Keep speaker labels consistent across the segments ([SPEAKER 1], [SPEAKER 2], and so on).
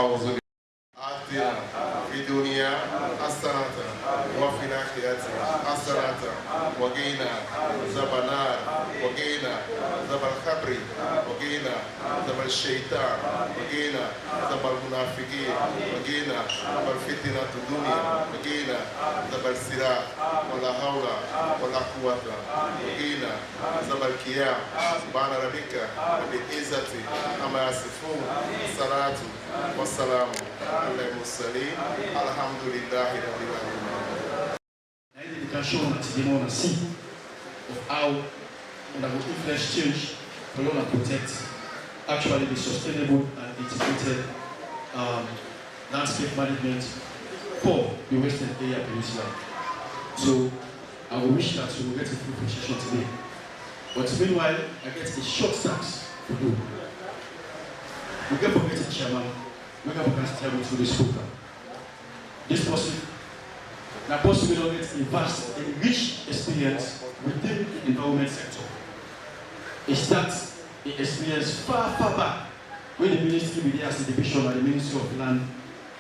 [SPEAKER 1] آتنا في الدنيا حسنة وفي الآخرة حسنة وقنا عذاب النار وقنا عذاب القبر وقنا عذاب الشيطان وقنا عذاب المنافقين وقنا عذاب الفتنة الدنيا وقنا عذاب الصراط ولا حول ولا قوة وقنا عذاب القيام سبحان ربك رب العزة عما يصفون الصلاة والسلام على المرسلين الحمد لله رب العالمين.
[SPEAKER 2] L'éducation naturellement aussi of how on a influence change for you to protect actually the sustainable and integrated landscape management for the Western area peninsula. So I will wish that we will get a full appreciation today. But meanwhile, I get a short task to do. We get forgetting chairman, we get forgetting to this program. This person, now possibly don't get a vast and rich experience within the environment sector. It starts the experience far back when the ministry began as a division at the Ministry of Land,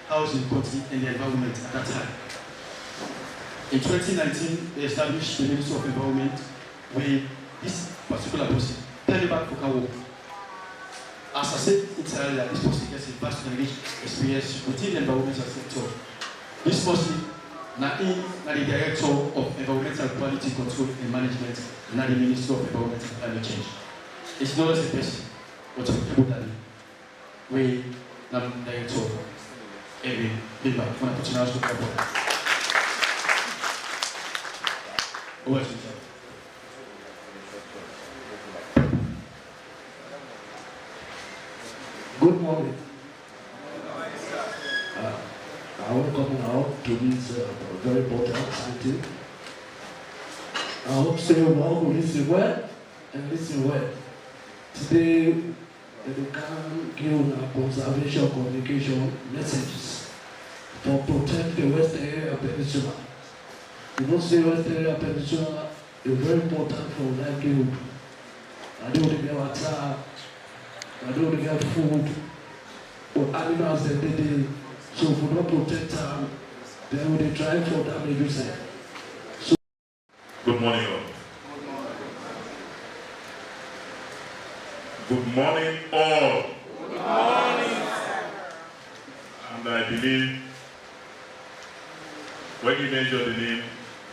[SPEAKER 2] Housing, Country and the Environment at that time. In 2019, they established the Ministry of Environment where this particular person, Teleback Fukawo, as I said entirely, this person gets a vast and rich experience within the environmental sector. This person now the Director of Environmental Quality Control and Management in the Ministry of Environment and Climate Change. It's not as a person, but a people that we now Director every member from the National Government. Over to you.
[SPEAKER 3] Good morning. I welcome out to this very important meeting. I hope so you all will listen well and listen well. Today, we can give a conservation communication messages for protect the Western Area Peninsula. You know, say Western Area Peninsula is very important for livelihood. I don't get water, I don't get food, or animals that they so if we don't protect them, then we try for damage. So
[SPEAKER 4] good morning all. Good morning all. Good morning. And I believe when you mention the name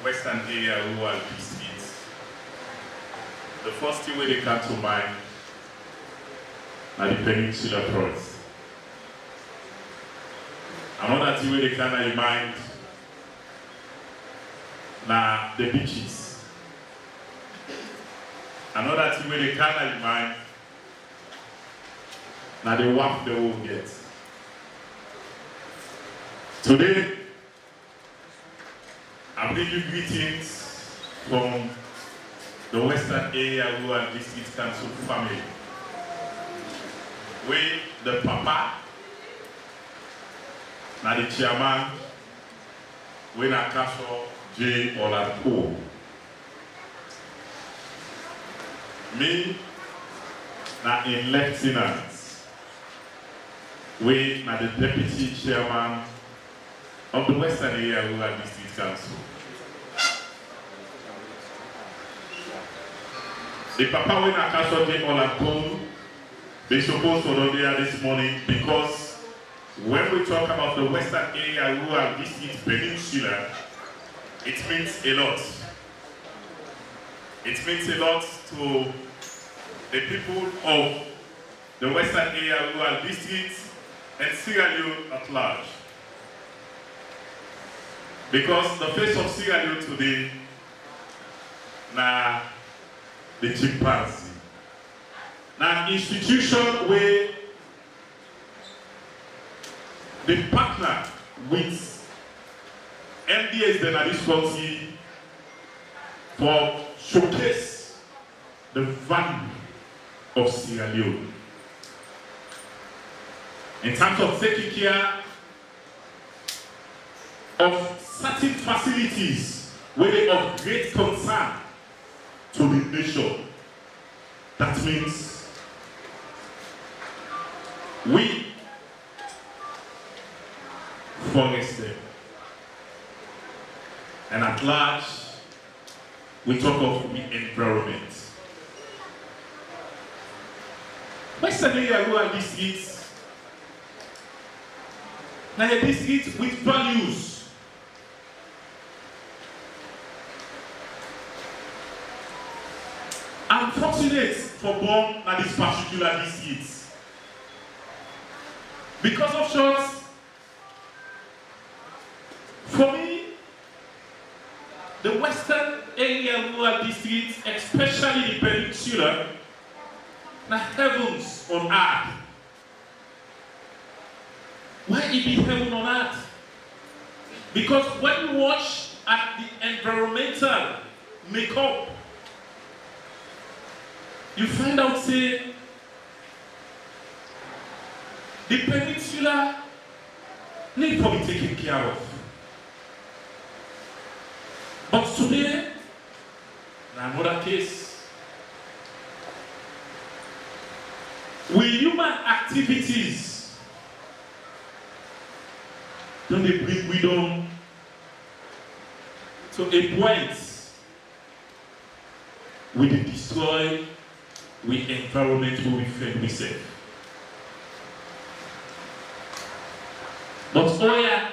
[SPEAKER 4] Western Area Rural Districts, the first thing where they come to mind are the Peninsula Province. Another thing where they come to mind are the beaches. Another thing where they come to mind are the work they will get. Today, I bring you greetings from the Western Area Rural District Council family, where the Papa, na the chairman, we na Castle J. Olapo. Me, na in lieutenant, we na the deputy chairman of the Western Area Rural District Council. The Papa we na Castle J. Olapo, they supposed to be there this morning because when we talk about the Western Area Rural District Peninsula, it means a lot. It means a lot to the people of the Western Area Rural District and Sierra Leone at large. Because the face of Sierra Leone today, now the chimpanzee. Now institution where the partner with MDS then at this country for showcase the value of Sierra Leone. In terms of taking care of certain facilities where they of great concern to the nation. That means we forest them. And at large, we talk of the environment. Western area rural districts, now a district with values. I'm fortunate for born at this particular district. Because of short, for me, the Western area rural districts, especially the Peninsula, are heavens on earth. Why it be heaven on earth? Because when you watch at the environmental makeup, you find out, say, the Peninsula need to be taken care of. But today, in another case, with human activities, don't they bring wisdom to a point where they destroy with environment where we find ourselves. But oh yeah,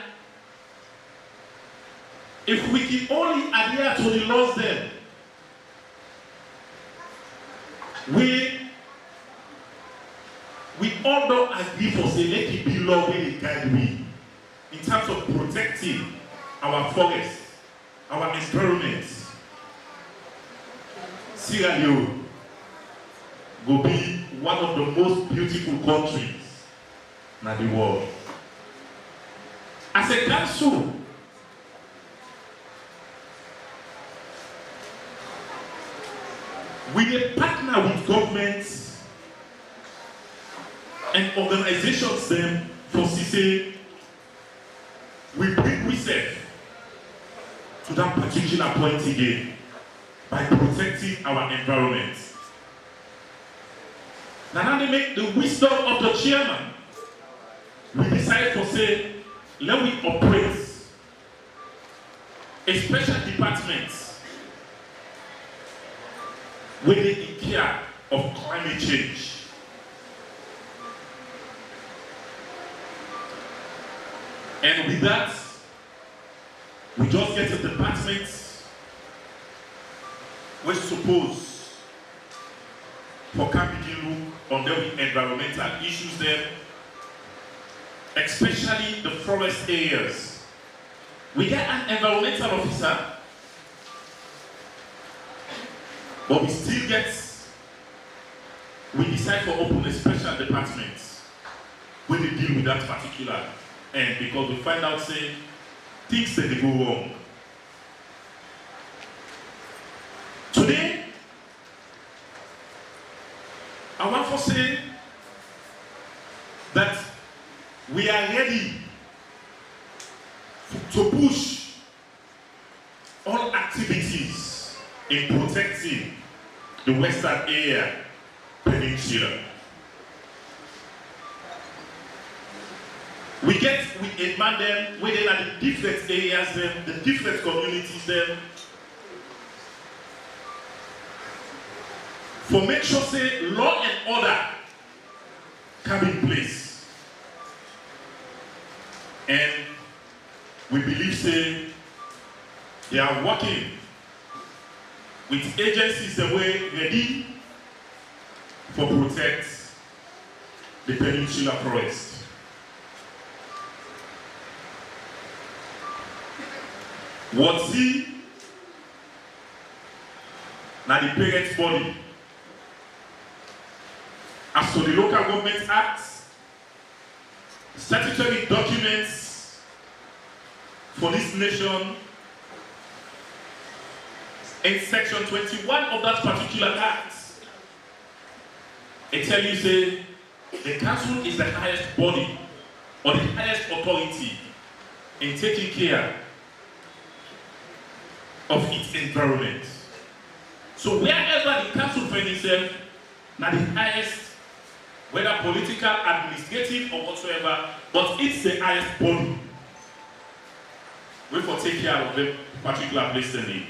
[SPEAKER 4] if we can only adhere to the laws then, we all don't agree for say let it be law where they guide we in terms of protecting our forests, our environments. Sierra Leone will be one of the most beautiful countries in the world. As a council, we partner with governments and organizations them for say we bring research to that particular point again by protecting our environment. Now they make the wisdom of the chairman, we decide to say, let we operate a special department with the care of climate change. And with that, we just get a department which suppose for capital look on the environmental issues there, especially the forest areas. We get an environmental officer, but we decide to open a special department where they deal with that particular end because we find out say things that they go wrong. Today, I want to say that we are ready to push all activities in protecting the Western area Peninsula. We demand them within the different areas, the different communities there, for make sure say law and order come in place. And we believe say they are working with agencies the way ready for protect the Peninsula forest. What's he? Now the parents' body. As to the Local Government Act, statutory documents for this nation, in section 21 of that particular act, it tells you say the council is the highest body or the highest authority in taking care of its environment. So wherever the council finds itself, now the highest, whether political, administrative, or whatsoever, but it's the highest body we for take care of the particular place they need.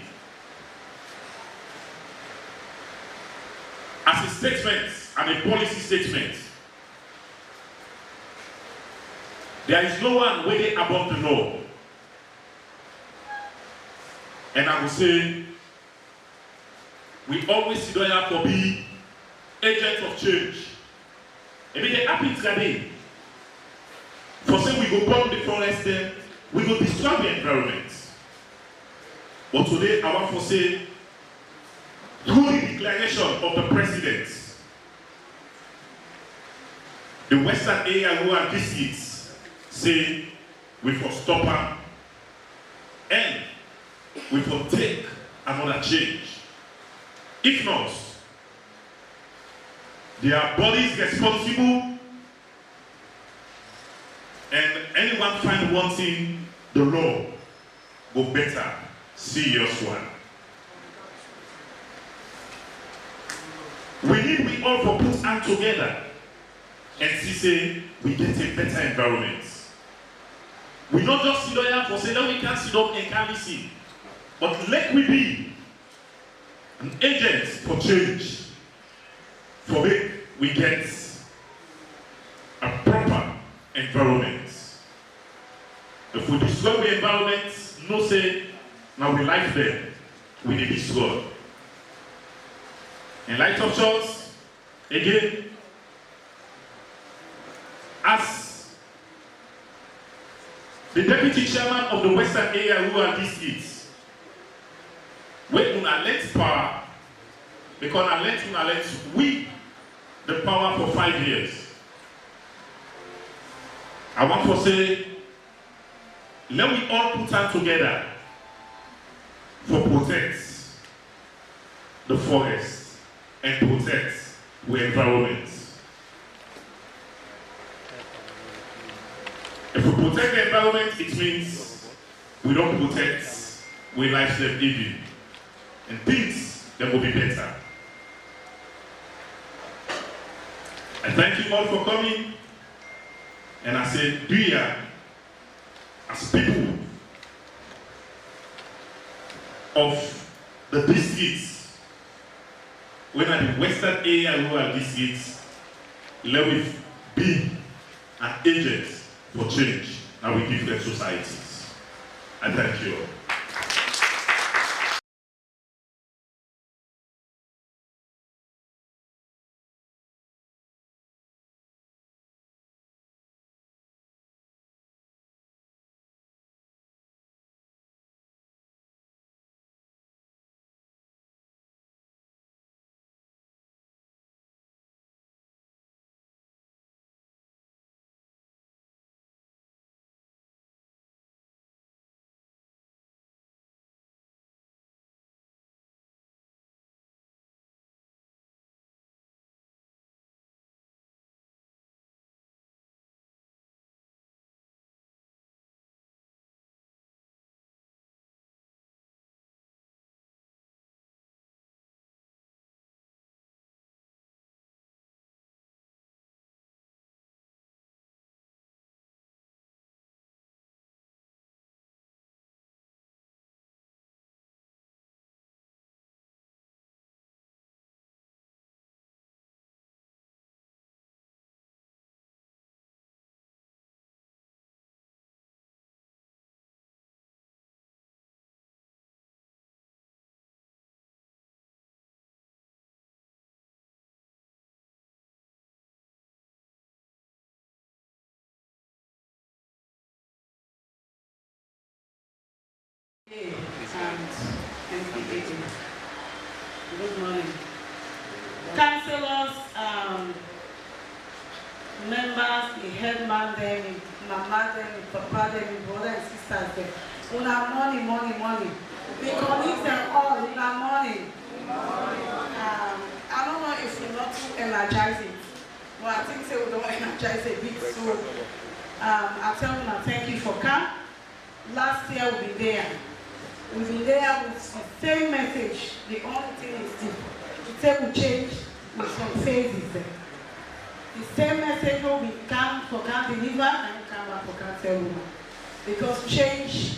[SPEAKER 4] As a statement and a policy statement, there is no one way above the law. And I will say, we always sit down for be agents of change. And they happy today. For say we go burn the forest there, we go destroy the environment. But today I want to say, through the declaration of the president, the Western area who are districts say we will stop them and we will take another change. If not, their bodies responsible, and anyone find wanting the law go better, serious one. We need we all for put hands together and see say we get a better environment. We not just sit down for say that we can't sit down and can't listen, but let we be an agent for change. For it, we get a proper environment. If we destroy the environment, no say, now we life there, we need destroy. In light of church, again, as the deputy chairman of the Western Area Rural District, we una let power, because I let we the power for 5 years. I want to say, let we all put hands together for protect the forest and protect the environment. If we protect the environment, it means we don't protect we lifestyle living, and things that will be better. I thank you all for coming, and I say, dear, as people of the districts, when are the Western Area Rural Districts, let me be an agent for change and we different societies. I thank you all.
[SPEAKER 5] Good morning. Councillors, members, the headman, them, mama, them, papa, them, brother and sisters, them. Una morning. We connect them all in the morning. I don't know if we're not too energizing. Well, I think so we don't energize a bit. So I tell you, thank you for coming. Last year we've been there. We've been there with the same message. The only thing is to say we change with some phases there. The same message will be come for can deliver and come back for can tell woman. Because change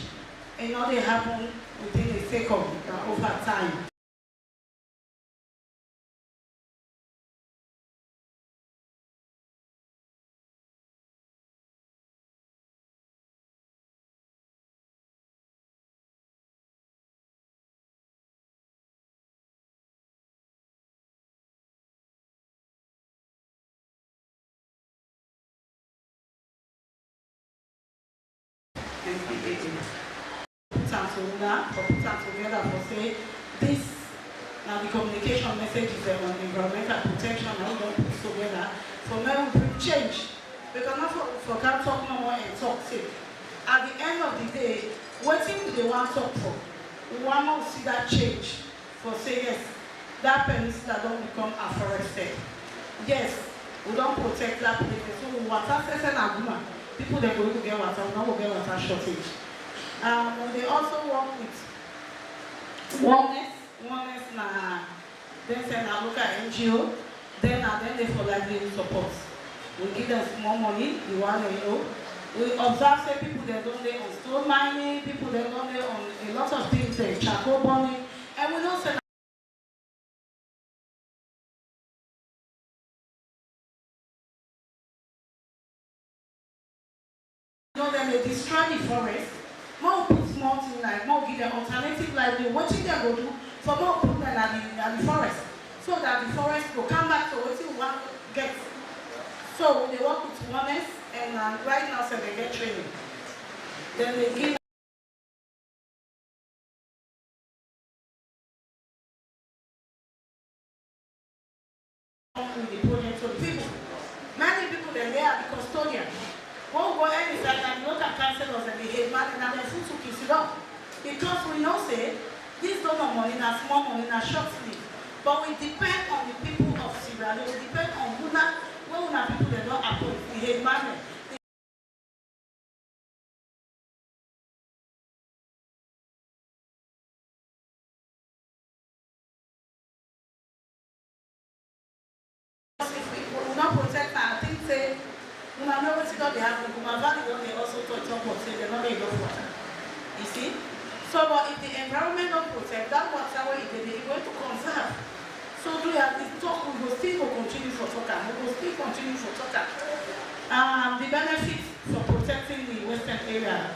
[SPEAKER 5] and not they happen within a second over time. Together for say this now the communication message is on environmental protection and we don't put together for now we bring change. Because not for can talk no more and talk say. At the end of the day, what thing do they want to talk for? We want to see that change for say yes, that peninsula don't become afforested. Yes, we don't protect that place. So water says and aguma. People they go to get water, now we get water shortage. They also work with oneness na then send a local NGO, then they for livelihood support. We give them small money, the one you know. We observe say people they don't lay on stone mining, people they don't lay on a lot of things like charcoal burning, and we don't send. You know then they destroy the forest. More put small thing like more give them alternative livelihood. What they go do for more put them at the forest, so that the forest will come back to what you want to get. So they work with oneness, and right now so they get training. Then they give with the project to the people. Many people then they are the custodian. Won't go any side and look at councillors and the headman and then food to kiss it up. Because we know say this don't have money, na small money, na short sleep. But we depend on the people of Sierra Leone. We depend on who people that don't approve the headman. If we will not protect, I think say we know what they have. We value also talk about say they're not enough water. You see? So, but if the environment don't protect that water, where they're going to conserve. So, do you have this talk? We will still continue for talking. We will still continue for talking. The benefits for protecting the western area.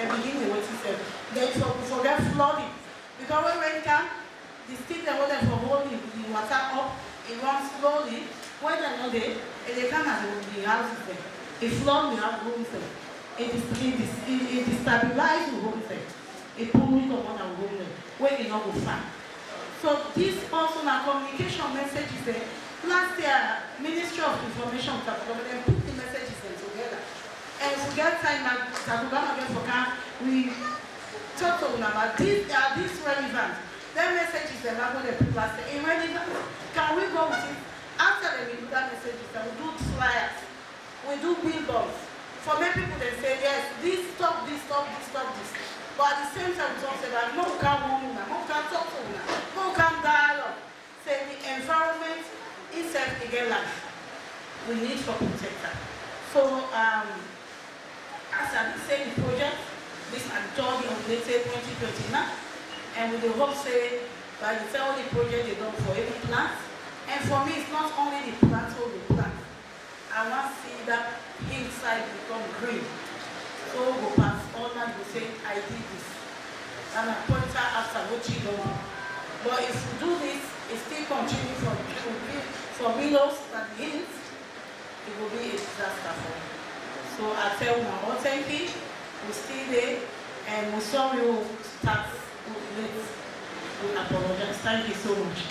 [SPEAKER 5] Beginning what he said. Then forget flooding. Because when rain comes, the stick they hold for holding the water up, it runs slowly. When they know they come and the houses there. It flood, we have rooms there. It destabilizes the home there. It pulls it on our home there. When they not go far. So this also now communication message is there. Last year, Ministry of Information Tacugama, they put the messages there together. And we get time at Tacugama again for camp, we talk to them about this relevant. Their message is the level they put last year. Irrelevant. Can we go with it? After we do that message, we do flyers, we do billboards. For many people, they say, yes, this, stop this, stop this, stop this. But at the same time, we don't say that, no, we can't want to, no, we can't talk to them, no, we can't dialogue. Say the environment itself again life. We need for protector. So, as I say, the project, this is Georgia on the 2029, and we hope say by the time the project they done for every plant. And for me, it's not only the plant or the plant. I want to see that hillside become green. So we pass on and we say, I did this. And I point out after what you don't. But if we do this, it still continue from below and hills, it will be a disaster for me. So I tell you, all thank you. We stay there, and we sorry we start late. We apologize. Thank you so much.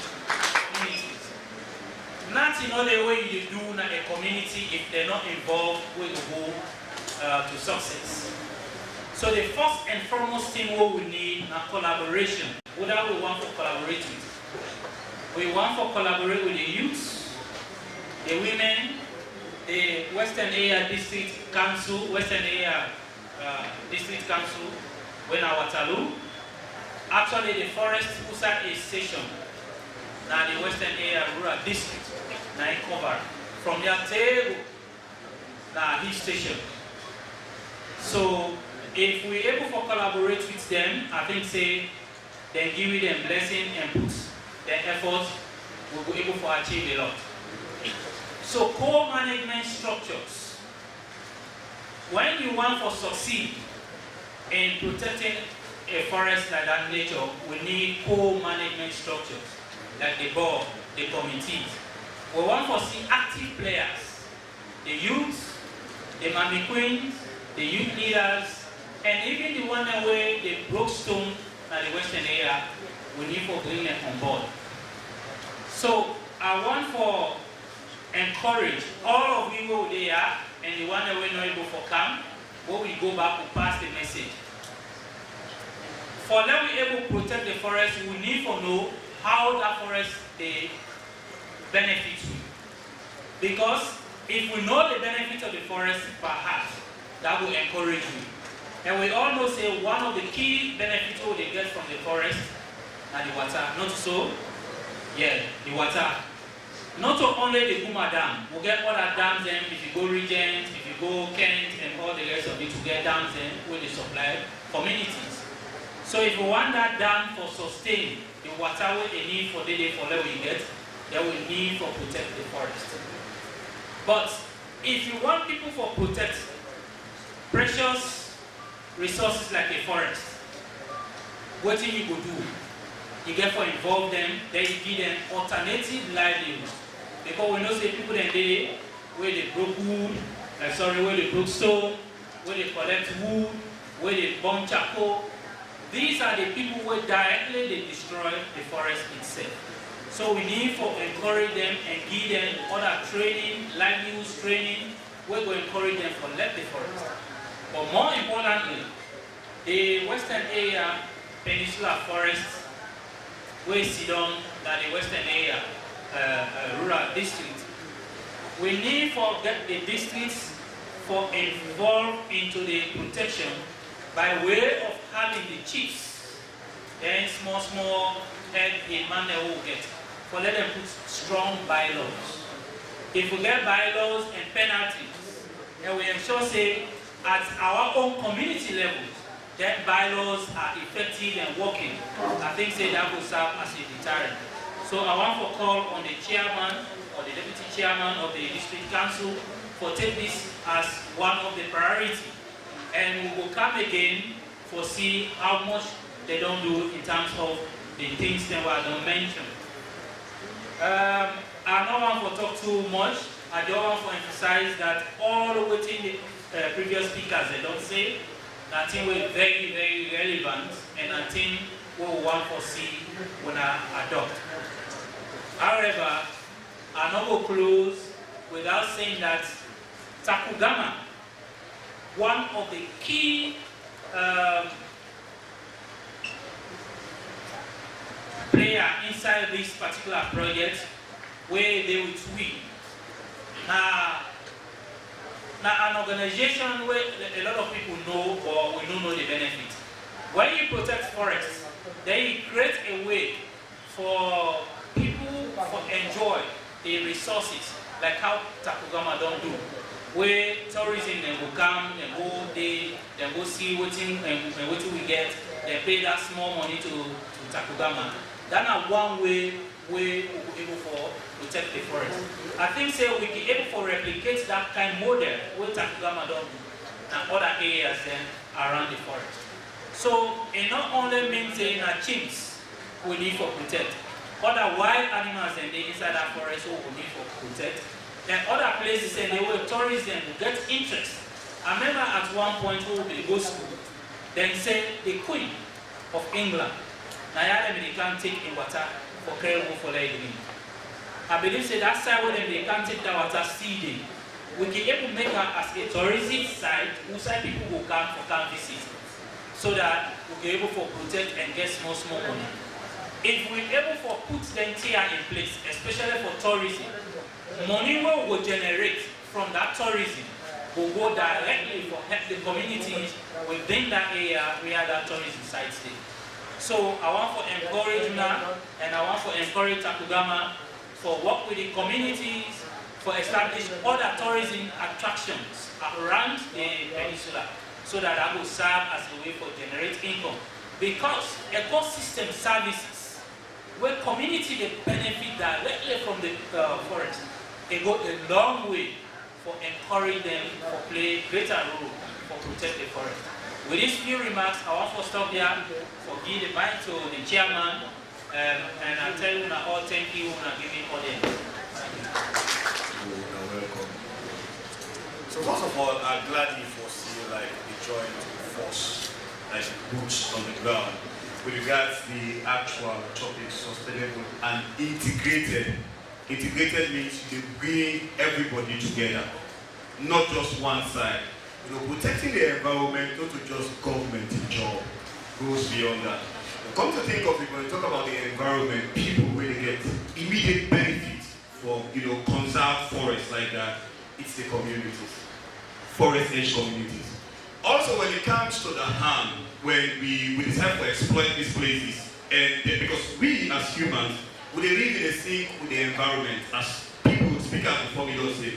[SPEAKER 6] Nothing other way you do in a community if they're not involved will go to success. So the first and foremost thing what we need is collaboration. What do we want to collaborate with? We want to collaborate with the youth, the women, the Western Area District Council, Western Area District Council, Waterloo. Actually, the Forest Usat station, now the Western Area Rural District, now cover from their table, now his station. So, if we're able to collaborate with them, I think say, then give them blessing and put their effort, we'll be able to achieve a lot. So, co-management structures. When you want to succeed in protecting a forest like that nature, we need co-management structures, like the board, the committees. We want to see active players, the youth, the Mammy Queens, the youth leaders, and even the one away, the Brookstone and the Western area, we need to bring them on board. So I want to encourage all of you who are there and the one that we're not able to come, when we go back to pass the message. For them to be able to protect the forest, we need to know how that forest they benefits you. Because if we know the benefits of the forest, perhaps that will encourage you. And we all know say one of the key benefits they get from the forest are the water. Not so? Yeah, the water. Not only the Guma Dam, we get other dams then if you go Regent, if you go Kent and all the rest of it, to get dams then where they supply communities. So if you want that dam for sustain the water where they need for daily for level you get, they will need for protect the forest. But if you want people for protect precious resources like a forest, what do you go do? You get to involve them, then you give them alternative livelihoods. Because we know say people in there where they broke wood, where they broke stone, where they collect wood, where they burn charcoal. These are the people who directly they destroy the forest itself. So we need to encourage them and give them other training, livelihoods training, we're going to encourage them to let the forest. But more importantly, the Western area Peninsula forest, where sit on that the Western area rural district, we need to get the districts for involved into the protection by way of having the chiefs, then small head in man they will get, for let them put strong bylaws. If we get bylaws and penalties, then we ensure say at our own community level, that bylaws are effective and working. I think say that will serve as a deterrent. So I want to call on the chairman or the deputy chairman of the district council for take this as one of the priority. And we will come again for see how much they don't do in terms of the things that were not mentioned. I don't want to talk too much. I don't want to emphasize that all within the previous speakers they don't say. I think we're very, very relevant, and I think we want to see when I adopt. However, I'm not going to close without saying that Tacugama, one of the key player inside this particular project, where they will win. Now, an organization where a lot of people know or we don't know the benefit. When you protect forests, then you create a way for people to enjoy the resources, like how Tacugama don't do. Where tourism then will come, then go they go see what we get, they pay that small money to Tacugama. That's one way we will be able to protect the forest. I think say we be able to replicate that kind of model where Tacugama don't do and other areas then around the forest. So it not only maintain our chimps we need to protect, other wild animals and they inside that forest we need to protect. Then other places and they will tourism will get interest I remember at one point when we go school, then say the Queen of England, Nayara they can't take in water for carrying for lady. I believe say that side where they can't take that water seeding. We can able make her as a tourism site whose people will come visit. So that we'll be able to protect and get small money. If we're able to put them here in place, especially for tourism, money will generate from that tourism will go directly for help the communities within that area where that tourism site is. So I want to encourage now, and I want to encourage Tacugama for work with the communities, for establish other tourism attractions around the peninsula, so that will serve as a way for generate income. Because ecosystem services, where community they benefit directly from the forest, they go a long way for encouraging them to play greater role for protect the forest. With these few remarks, I want to stop here for give the mic to the chairman, and I tell you now all thank you for giving audience. Thank you.
[SPEAKER 7] Welcome. So first of all, I'm glad you foresee like the joint force, like boots on the ground, with regards to the actual topic, sustainable and integrated. Integrated means you bring everybody together, not just one side. You know, protecting the environment, not to just government job, goes beyond that. Come to think of it, when you talk about the environment, people really get immediate benefits from, you know, conserved forests like that. It's the communities, forest edge communities. Also, when it comes to the harm, when we decide to exploit these places, and because we as humans, we live in a sync with the environment. As people speak out before me don't say,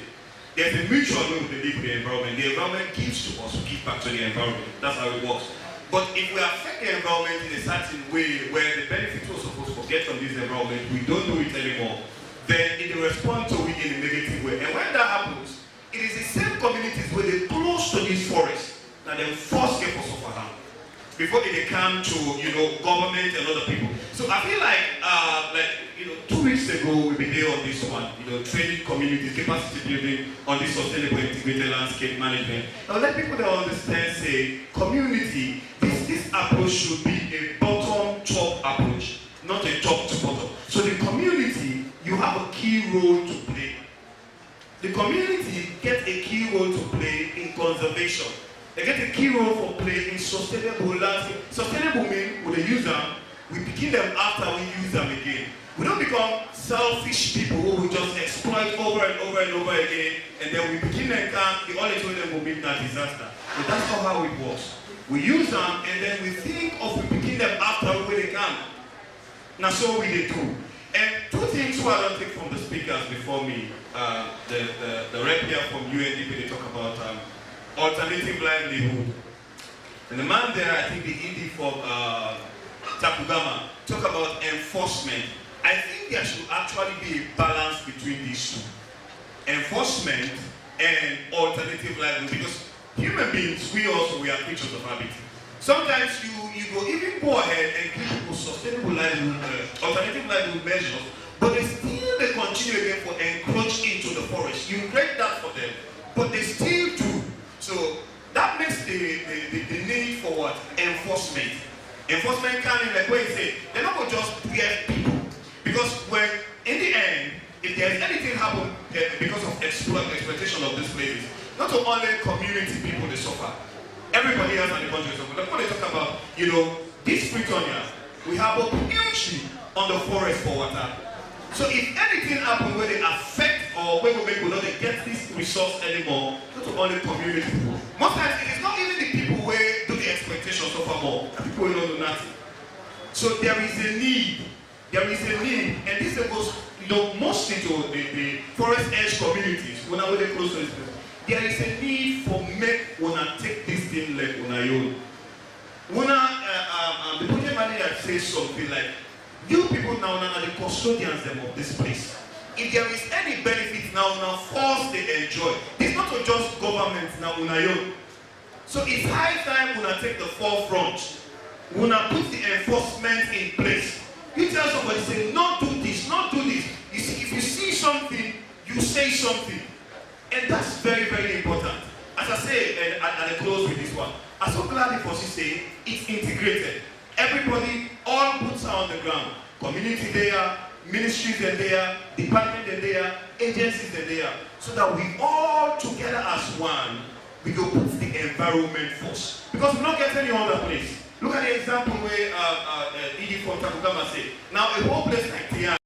[SPEAKER 7] there's a mutual way we live with the environment. The environment gives to us, we give back to the environment. That's how it works. But if we affect the environment in a certain way where the benefits we're supposed to get from this environment, we don't do it anymore, then it will respond to it in a negative way. And when that happens, it is the same communities where they're close to these forests that they first get for suffer harm before they come to, you know, government and other people. So I feel like you know, 2 weeks ago we've been there on this one, you know, training communities, capacity building on this sustainable integrated landscape management. Now let people that understand say, community, this approach should be a bottom-top approach, not a top-to-bottom. So the community, you have a key role to play. The community gets a key role to play in conservation. They get a key role for play in sustainable landscape. Sustainable means when they use them, we begin them after we use them again. We don't become selfish people who will just exploit over and over and over again, and then we begin and come, the only way them will meet that disaster. But that's not how it works. We use them and then we think of we begin them after where they come. Now so we they do. And two things who I don't take from the speakers before me, the rep here from UNDP, they talk about alternative livelihood. And the man there, I think the ED from Tacugama, talk about enforcement. I think there should actually be a balance between these two. Enforcement and alternative livelihood. Because human beings, we are creatures of habit. Sometimes you go even go ahead and give people sustainable livelihood, alternative livelihood measures, but they continue again for encroach into the forest. You create that for them, but they still do. So that makes the need for what? Enforcement. Enforcement can in like what you say, they're not going to just get people. Because when, in the end, if there's anything happen because of exploitation of these places, not only community people they suffer, everybody else in the country suffer. That's what they talk about, you know, this Pretoria, we have a hugely on the forest for water. So if anything happens where they affect or where we make people not get this resource anymore, not only community people. Most times it is not even the people who do the exploitation suffer more, and people who don't do nothing. So there is a need. There is a need, and this goes, you know, mostly to the forest edge communities. When I really close to this place, there is a need for make wanna take this thing like on your own. The project manager says something like, you people now are the custodians of this place. If there is any benefit now force they enjoy. It's not just government now on your own. So it's high time when I take the forefront. When I put the enforcement in place. You tell somebody, say, not do this, not do this. You see, if you see something, you say something. And that's very, very important. as I say, and I close with this one, I'm so glad for you say it's integrated. Everybody, all boots are on the ground. Community there, ministries are there, department are there, agencies are there, so that we all together as one, we go put the environment first. Because we don't get any other place. Look at the example where Edie from Tacugama said, now a whole place like Tian,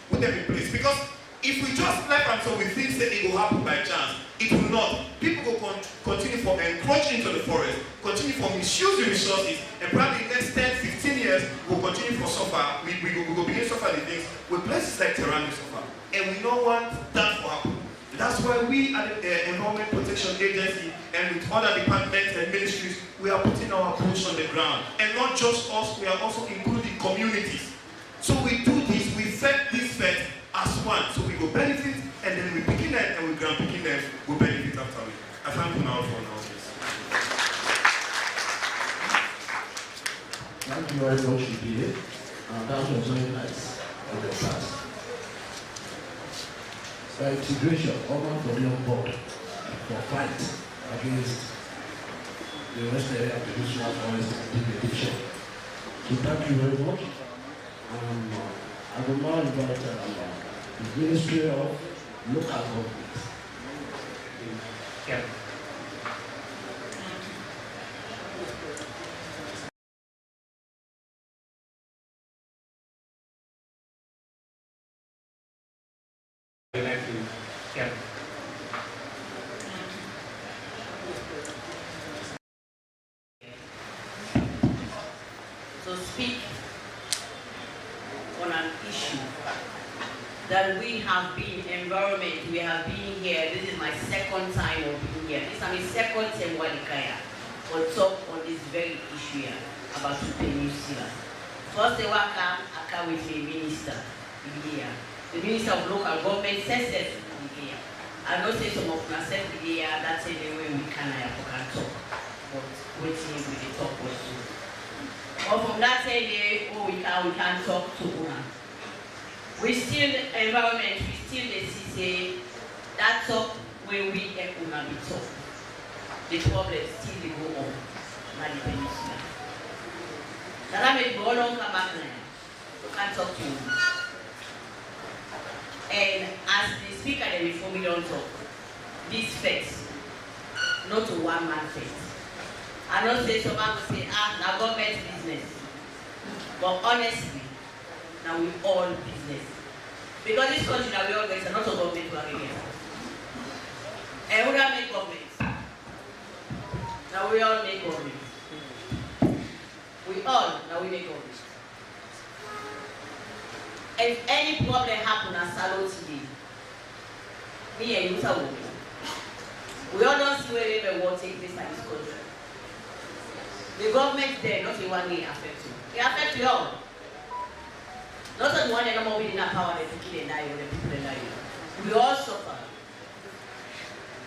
[SPEAKER 7] put them in place. Because if we just left and so we think that it will happen by chance, it will not. People will continue for encroach into the forest, continue for misuse the resources, and probably the next 10, 15 years will continue for suffer. We will begin to suffer the things with places like Tehran suffer. And we don't want that to happen. That's why we at the Environment Protection Agency and with other departments and ministries, we are putting our boots on the ground. And not just us, we are also including communities. So we do this, we set this set as one. So we go benefit, and then we begin that, and we grand begin that, we benefit after it. I thank you now for now.
[SPEAKER 3] Thank you very much, Ibie. That was very nice on your part. Integration, all for the on board for fight against the West Area Peninsula Forest degradation. So thank you very much. I will now invite the Ministry of Local Government.
[SPEAKER 6] Yeah. Yeah.
[SPEAKER 8] To speak on an issue that we have been environment, we have been here. This is my second time of being here. This is my second time Walikaya for talk on this very issue here about the Peninsula. First, they work I come with the minister here. The Minister of Local Government says that here. I don't say some of myself here, that's the way we can talk. But waiting with the talk also. But from that day, oh, we can talk to Una. We still environment, we still say that talk when we help Una be talk. The problem still go on in the Peninsula. That I make go along come back now. You can talk to Una. And as the speaker then before we don't talk, this face, not to one man face. I don't say someone will say, now government business. But honestly, now we all business. Because this country now we all get a lot of government to again. And we all make government. Now we all make government. Now we make government. If any problem happen at Salo today, me and you will. We all don't see where they will take place in this country. The government there, not the one they affect you. They affect you all. Not the one that no more within power, they kill and die, or the people that die. We all suffer.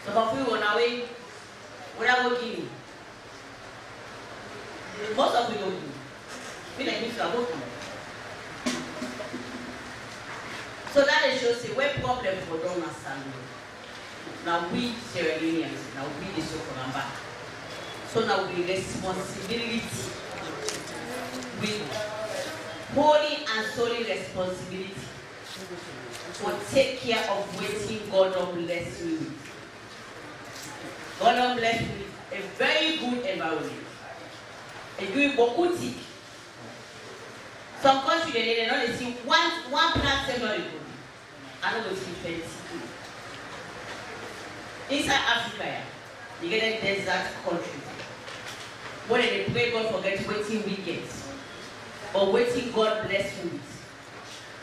[SPEAKER 8] Some of you on our way, without working. Most of you don't do. We like this are working. So that is just a way problem for don't understand. Now we Sierra Leoneans, now we the Sokolamba. So now we responsibility. We holy and solely responsibility for take care of waiting God bless you with. God bless you with a very good environment. And doing beaucoup. Some countries they don't see one plant several. I don't see 20. Inside Africa, you get a desert country. When they pray God forget waiting weekends. Or waiting God bless you with.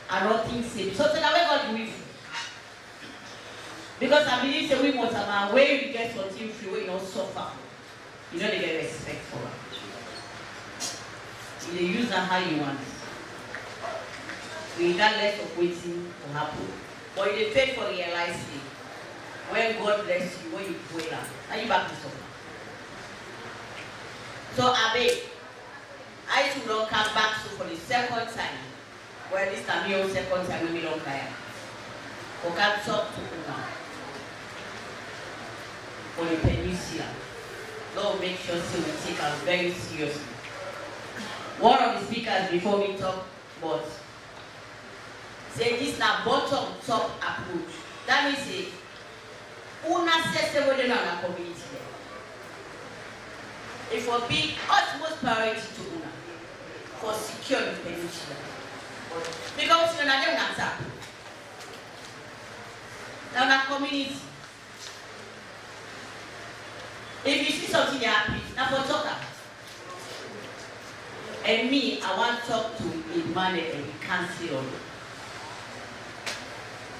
[SPEAKER 8] And nothing safe. So that's why God will. Because I believe that we must have a way we get something free, we don't suffer. You know they get respect for it. You use that how you want it. Regardless of waiting to happen. But you pay for realizing when God bless you, when you pray now you back to suffer. So I beg, I should not come back so for the second time. Well, this time your second time we don't care. We can talk to Una for the Peninsula. Lord, make sure so we take us very seriously. One of the speakers before me talk about say this na bottom top approach. That means say Una says the way on our community. It will be utmost priority to Una for securing the Peninsula. Because you know they not tap. Now our community. If you see something they happy, now for talk. And me, I want to talk to a man and we cancel on it.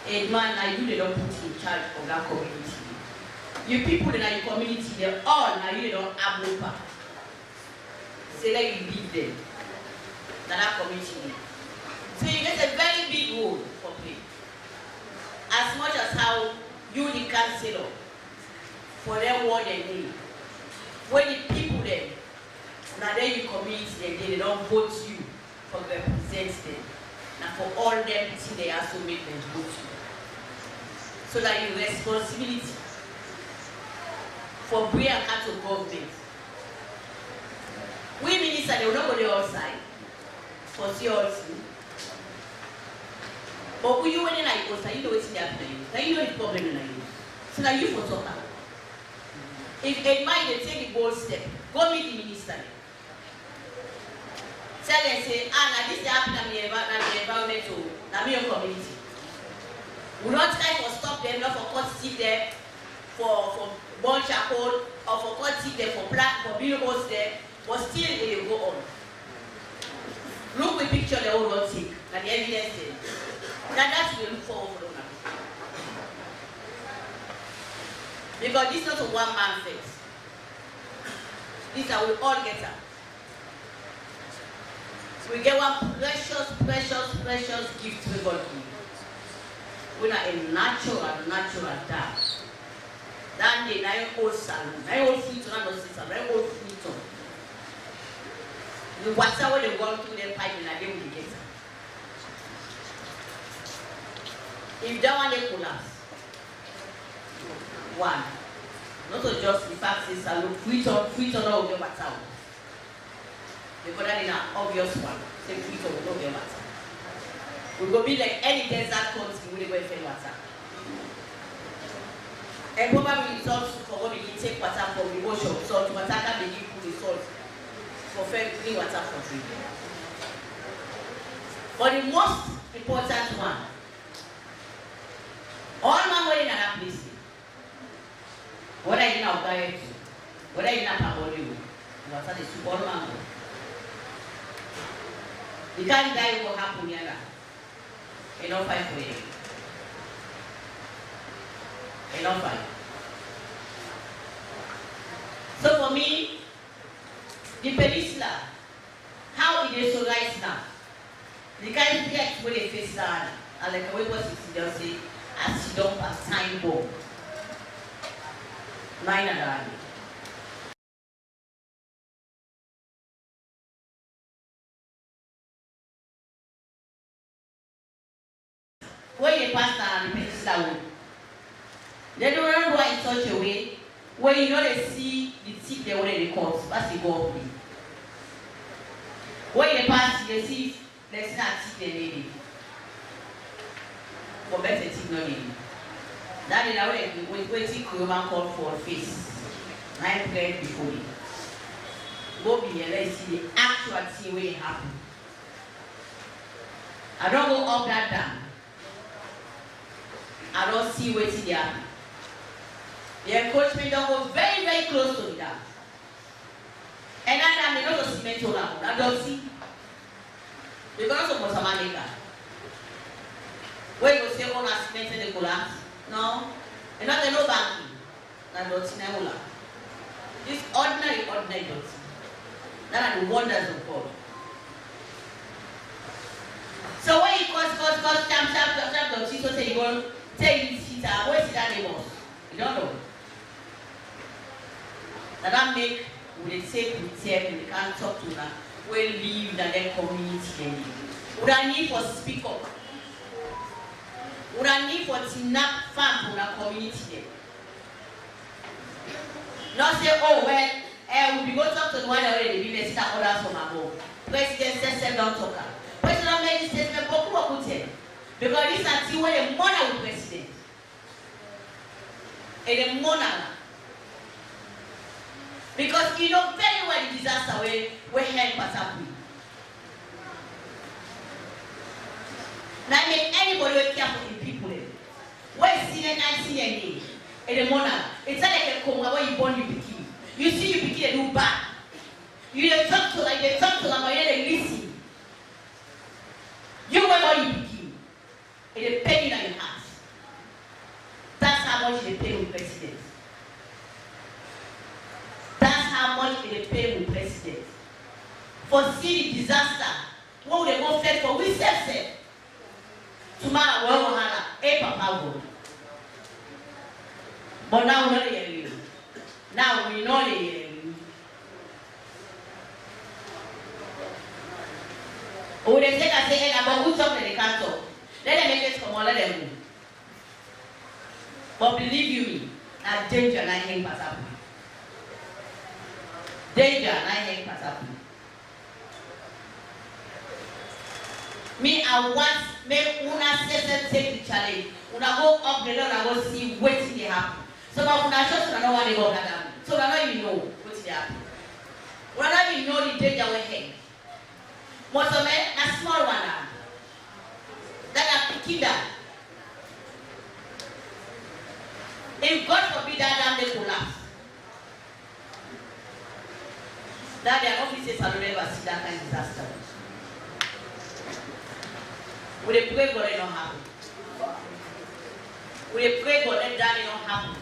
[SPEAKER 8] A man like you, they don't put in charge of that community. You people that are in community, they all now you don't have no power. Say like you leave them. That community. So you get a very big role for play. As much as how you the councillor for them what they need. When the people there, now then you community they don't vote you for represent them. Now for all them they also make them vote you. So that you responsibility for bring and to government. We minister they will not go there outside for security. But when you went in like outside, you know what's happening. Now you know the problem in you. So now you for talk. If a man they take the bold step, go meet the minister. Tell them say, now this is happening in the environment to your community. We not try to stop them, not for cut stick there, for burn charcoal, or for cut stick there, for black, for billboards there, but still they will go on. Look the picture they all don't take, and the evidence there. Now that's what we look forward for them. Because this is not a one-man face. This is how we all get up. We get one precious gift we got. We are a natural dance. That day, I old salon, I old feet on the system, I old feet on. The water when they go through their pipe and I didn't get it. If that one they collapse, one, not to just the fact is I look feet on all the water. Because that is an obvious one. Say feet on all the water. We go be like any desert country with the way water. And probably it's also for what we can take water from the ocean, salt water can be give the salt for clean water for drinking. But the most important one, all man waiting at that place, whether you know diet, whether you know parole, water is super man. The kind guy will happen here. Enough fight for you. Enough fight. So for me, the Peninsula, how it is so right now, the kind of threat where they face that, and like the way what you say, as you don't pass time bomb. Mine and army. When you pass down the Peninsula, they don't run in such a way where you know they see the tip they already caught, that's the goal. When you pass, you see there's not tip they need. For better tip no need. That is the way we Tacugama call for face. 9 bread before it. Go be here, let's see the actual thing where it happen. I don't go up that dam. I don't see what's in there. The encouragement don't go very close to the dam. And that dam, they don't cement all that. I don't see. Because of Mozambique. Where you say all that cement and they collapse? No. And not no banking. That don't see no. This ordinary dot. That are the wonders of God. So when you cause, stamp, don't see so say you go take this heater, where's that neighbors? You don't know. That make we take we can't talk to them. will live in the community. We don't need for speak up. We don't need for tinap farm for the community. Not say, oh well, we go talk to the one already, we let's start orders from above. President says don't talk. President made this statement, because this is until when the money will president. And the money. Because you know very well the disaster where help us up with. Now I mean anybody will care for the people. Where is CNN and CNN? And the money. It's not like a coma where you born you picky. You see you picky and do bad. You talk to like they talk to them and they listen. You were you picky. And they pay you in your heart. That's how much they pay with presidents. That's how much they pay with presidents. For see the disaster, what would they go fed for? We said. Tomorrow, we will have a papa. But now we know the area. Now we know the area. Oh, they say I say, about who's up in the castle. Let them make it come on, let them move. But believe you me, that danger and I hang pass up. Danger and I hang pass up. Me, I want make una set take the challenge. Una go up the road and go see what they happen. Some of una shots don't know what they go happen. So I don't even know what they happen. We don't even know the danger we hang. Most of them, a small one. That are picking that. If God forbid that dam they collapse, that their officers have never seen that kind of disaster. We pray God it don't happen. We pray God that it don't happen.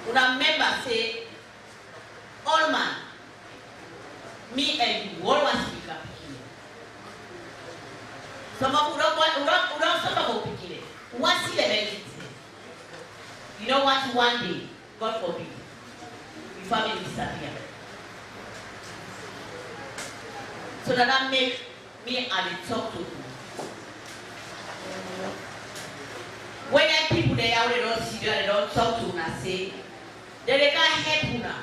[SPEAKER 8] When a member say, all man, me and you, all want to be picking. Some of you don't suffer for picking it. What see the benefit? You know what? One day, God forbid, your family disappear. So that make me and the talk to you. When the people they are, they don't see you, they don't talk to you and say, they can't help you now.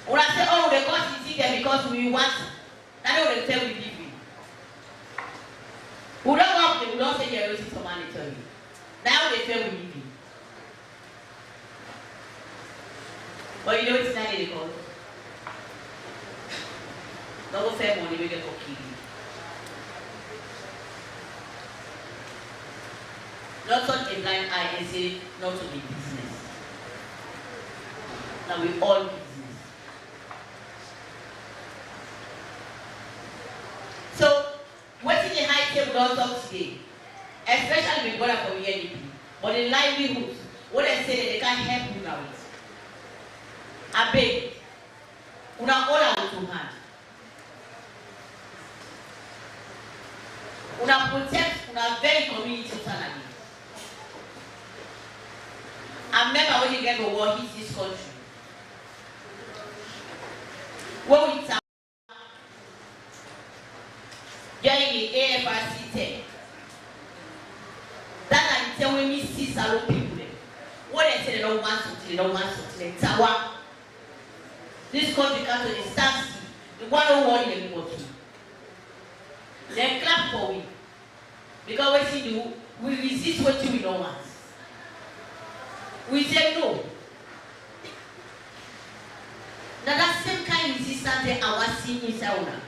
[SPEAKER 8] When I say, oh, the God is there because we want, that's what they tell we live in. We don't want them, we don't say you're losing some money to you. Now they tell we live in. But you know it's not illegal. Don't fair money we get for killing. Not touch a blind eye and say not to be business. Now we all business. So what is the high table don't talk today? Especially with God from Undp. But the livelihoods, what I say that they can't help you now with. I beg. Una all out to hand. Una protect una very community family. I remember when you get the war hit this country. When we talk during the AFRC 10, that I tell when we see salon people, what they say they don't want something, they don't want something. Tawa. This country comes to the standstill. The 101 in the water. Then clap for we. Because what we do, we resist what we don't want. We say no. Now that same kind of resistance that I was seeing in Sauna.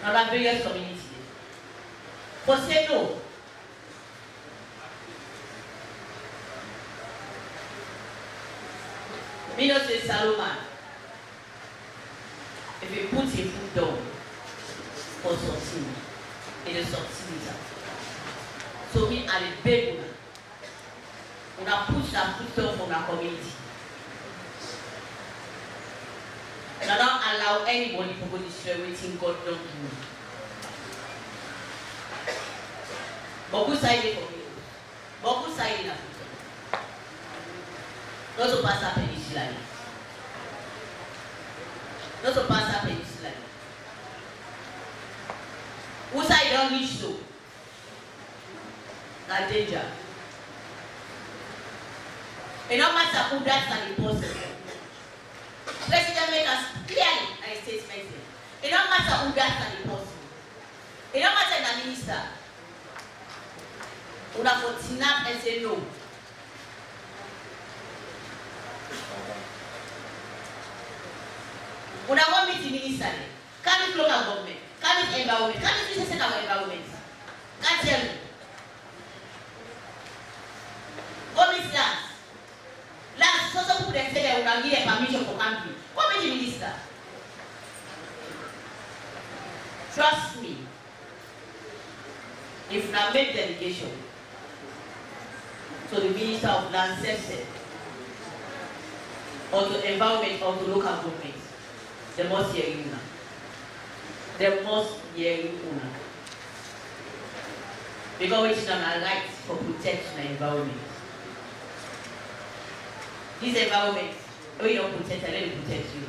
[SPEAKER 8] Now that various communities. For say no. Me not say Salomon. If you put your foot down for something, it is something. So me and the beg una. Una push that foot down from our community. Now don't allow anybody to go destroy waiting God don't do. But who side it for me? But who side it for me? Not to pass up Peninsula. not to pass that Peninsula. Who say don't reach so? That danger. It no matter who that's an imposter. President make us clearly a statement. It no matter who that's an imposter. It no matter the minister. Who have to snap and say no. When I want meet the minister, can it local government? Can it environment? Can it listen our environment? Can't tell me. What is that? Last, so some people say they will give a permission for country. What is the minister? Trust me. If I make delegation to the Minister of Land Services or to environment or to local government, they must hear you now. They must hear you now. Because it's not a right for protection the environment. This environment, when you don't protect it, let it protect you.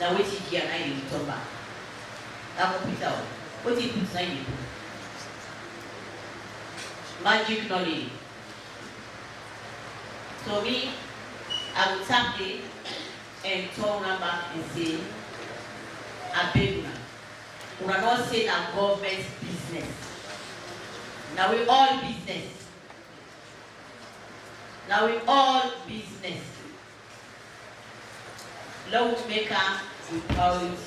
[SPEAKER 8] Now wait till you and I return back. Now complete out. What is it inside you? Magic knowledge. So me, I will tap it and turn back and say, I beg you. We are not saying that government's business. Now we all business. Now we all business. Lord make us with priority.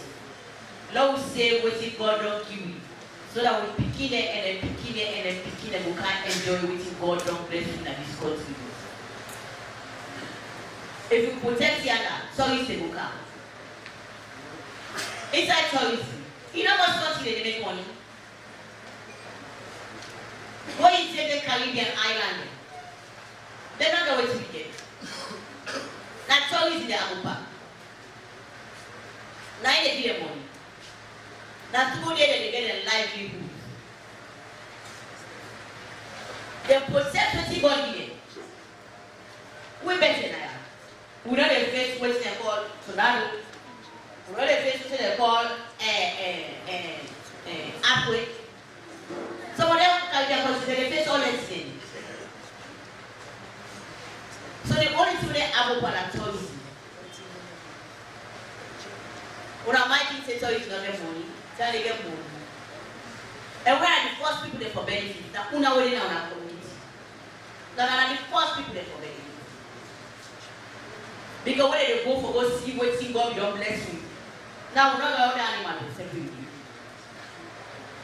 [SPEAKER 8] Lord say what if God don't give you. So that we pick it and then pick it and then pick it and we can't enjoy what if God don't bless you in this country. If you protect the other, tourism will come. Inside tourism, you know what country they make money? Go into the Caribbean island. They're not going to be get. That's always in the Abupa. Now they get money. That's two days they get a livelihood. They protect the body. We better now. We know the face what they call tornado. We know the face what they call earthquake. Some of them can consider the face all the same. So the only thing they have open and tourism. When I might say tourism not get money, tell they get money. And where are the first people there for benefit? Now, una way in our community. Now, the first people there for benefit. Because when they go for go see what God don't bless you. Now, we're not going to animal to separate you.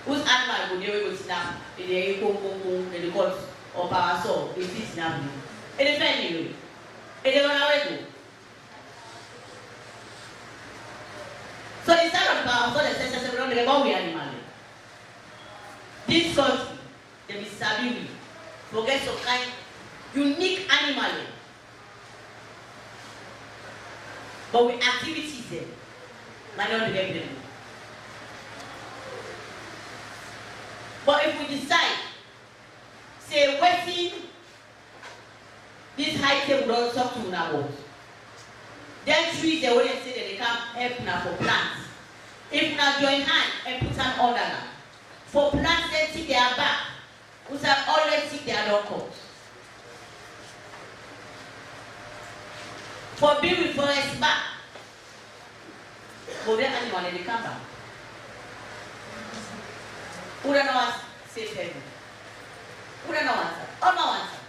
[SPEAKER 8] Whose animal will they go snap? They go in the court or power saw. It is snap. It is anyway. It is on our way. So instead of power, so the sense of the about we animal. This country, they be sabi forget some kind unique animal. But with activities there, might not get them. But if we decide, say waiting. This high table don't talk to now about. Then trees they always say that they can help now for plants. If now join hand and put an order now. For plants they take their back. We have always take their locals. For building forest back. But then animal they come back. Who don't know what safe heaven? Who don't know answer? All no answer.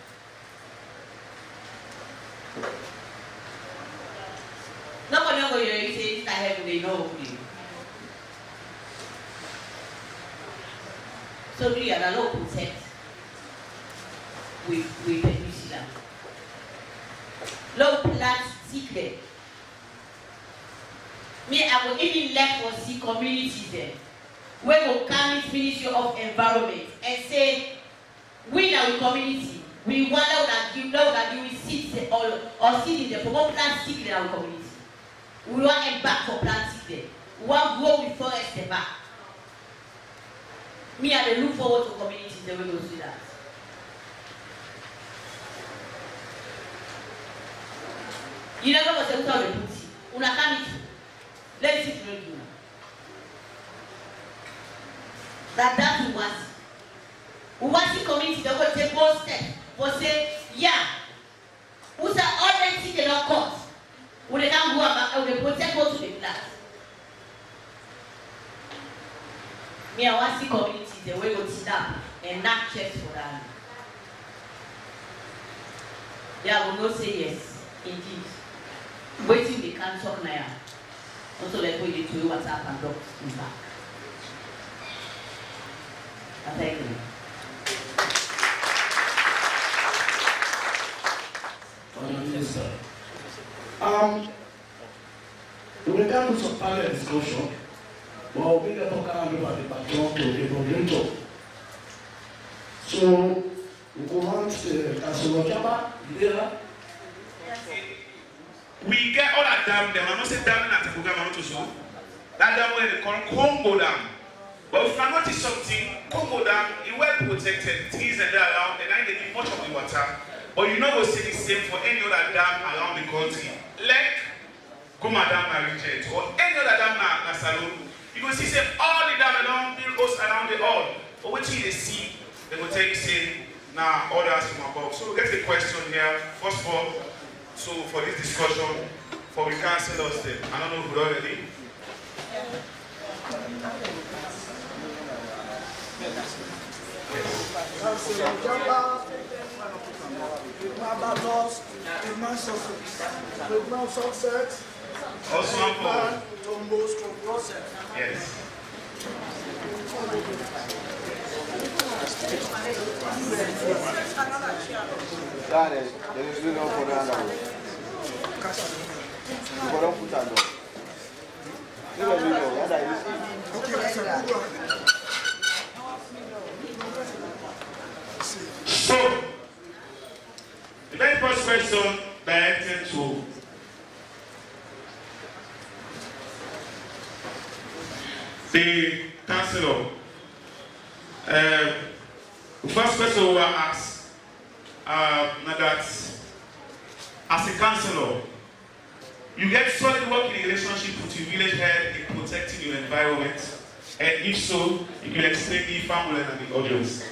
[SPEAKER 8] Nobody knows what you say, it's not heaven, they know who you. So we are not protect with Peninsula. Low plant secret. Me, I will even left for see communities there. Where will come with Ministry of Environment and say, we are a community. We want that you know that you will sit or sit in the promote plant secret in our community. We want a back for plant secret. We want grow with forest the back. Me, I look forward to communities that will go see that. You never was able to put Unakamiti. Let's sit ready now. That was community that will take one step for say, yeah, who's already the law court? Would they come go and protect what to the class? Me, I want to see community the way we sit down and not checks for that. They will not say yes, indeed. Waiting they can't talk now. Also, like we need to do WhatsApp and drop back. Thank you.
[SPEAKER 3] We can do some panel discussion, but we can talk about the background to the moderator. So, we go on to Councilor Jama, there.
[SPEAKER 9] We get all that dam there. I'm not saying dam in Tacugama to show. That dam where they call Congo Dam. But if I notice something, Congo Dam is well protected. Trees and that around, and I didn't much of the water. But you know we'll say the same for any other dam around the country. Like Goma Dam na Regent or any other dam na Salon. You can see say all the dam along build us around the all. But what you see, they will take say now others from above. So we get the question here. First of all, so for this discussion, for we cancel us there. I don't know if we're already.
[SPEAKER 3] Success.
[SPEAKER 9] Also,
[SPEAKER 3] process.
[SPEAKER 9] yes.
[SPEAKER 10] There is no for that. You don't put that on.
[SPEAKER 9] So, the very first question directed to the councillor. The first question we were asked that as a councillor, you get solid work in a relationship with your village head in protecting your environment, and if so, you can explain the family and the audience.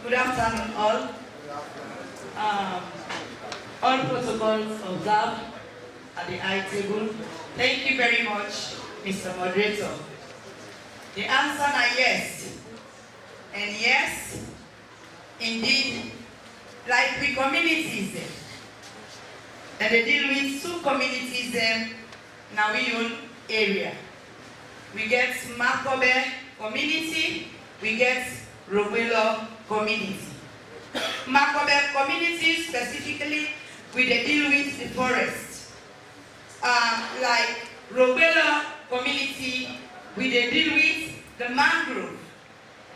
[SPEAKER 11] Good afternoon, all. All protocols observed at the high table. Thank you very much, Mr. Moderator. The answer is yes. And yes, indeed, like we communities, and they deal with two communities in our own area. We get Makobe community, we get Robelo community. Makobe community specifically, we deal with the forest. Like Robelo community, we deal with the mangrove.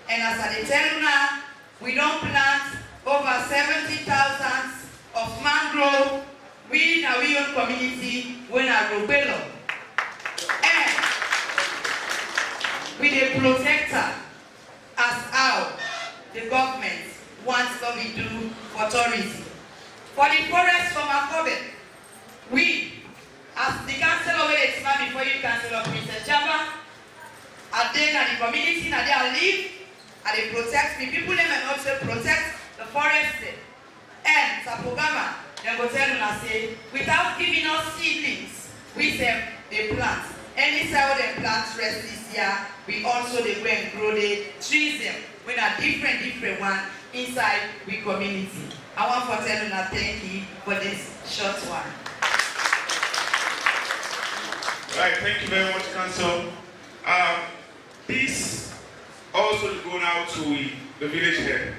[SPEAKER 11] And as I tell you now, we don't plant over 70,000 of mangrove in our own community when I Robelo. And we the protector as how the government wants what we do for tourism. For the forest from Makobe, we, as the council over the time before you council of Mr. Java, are there in the community, and they are live, and they protect the people, and also protect the forest. And Tacugama, they go tell us say, without giving us seedlings, we say they plant. Any side they plant rest this year, we also they go and grow the trees them. We are different one inside we community. I want to tell you thank you for this short one.
[SPEAKER 9] Right, thank you very much, Council. This also go now to the village head.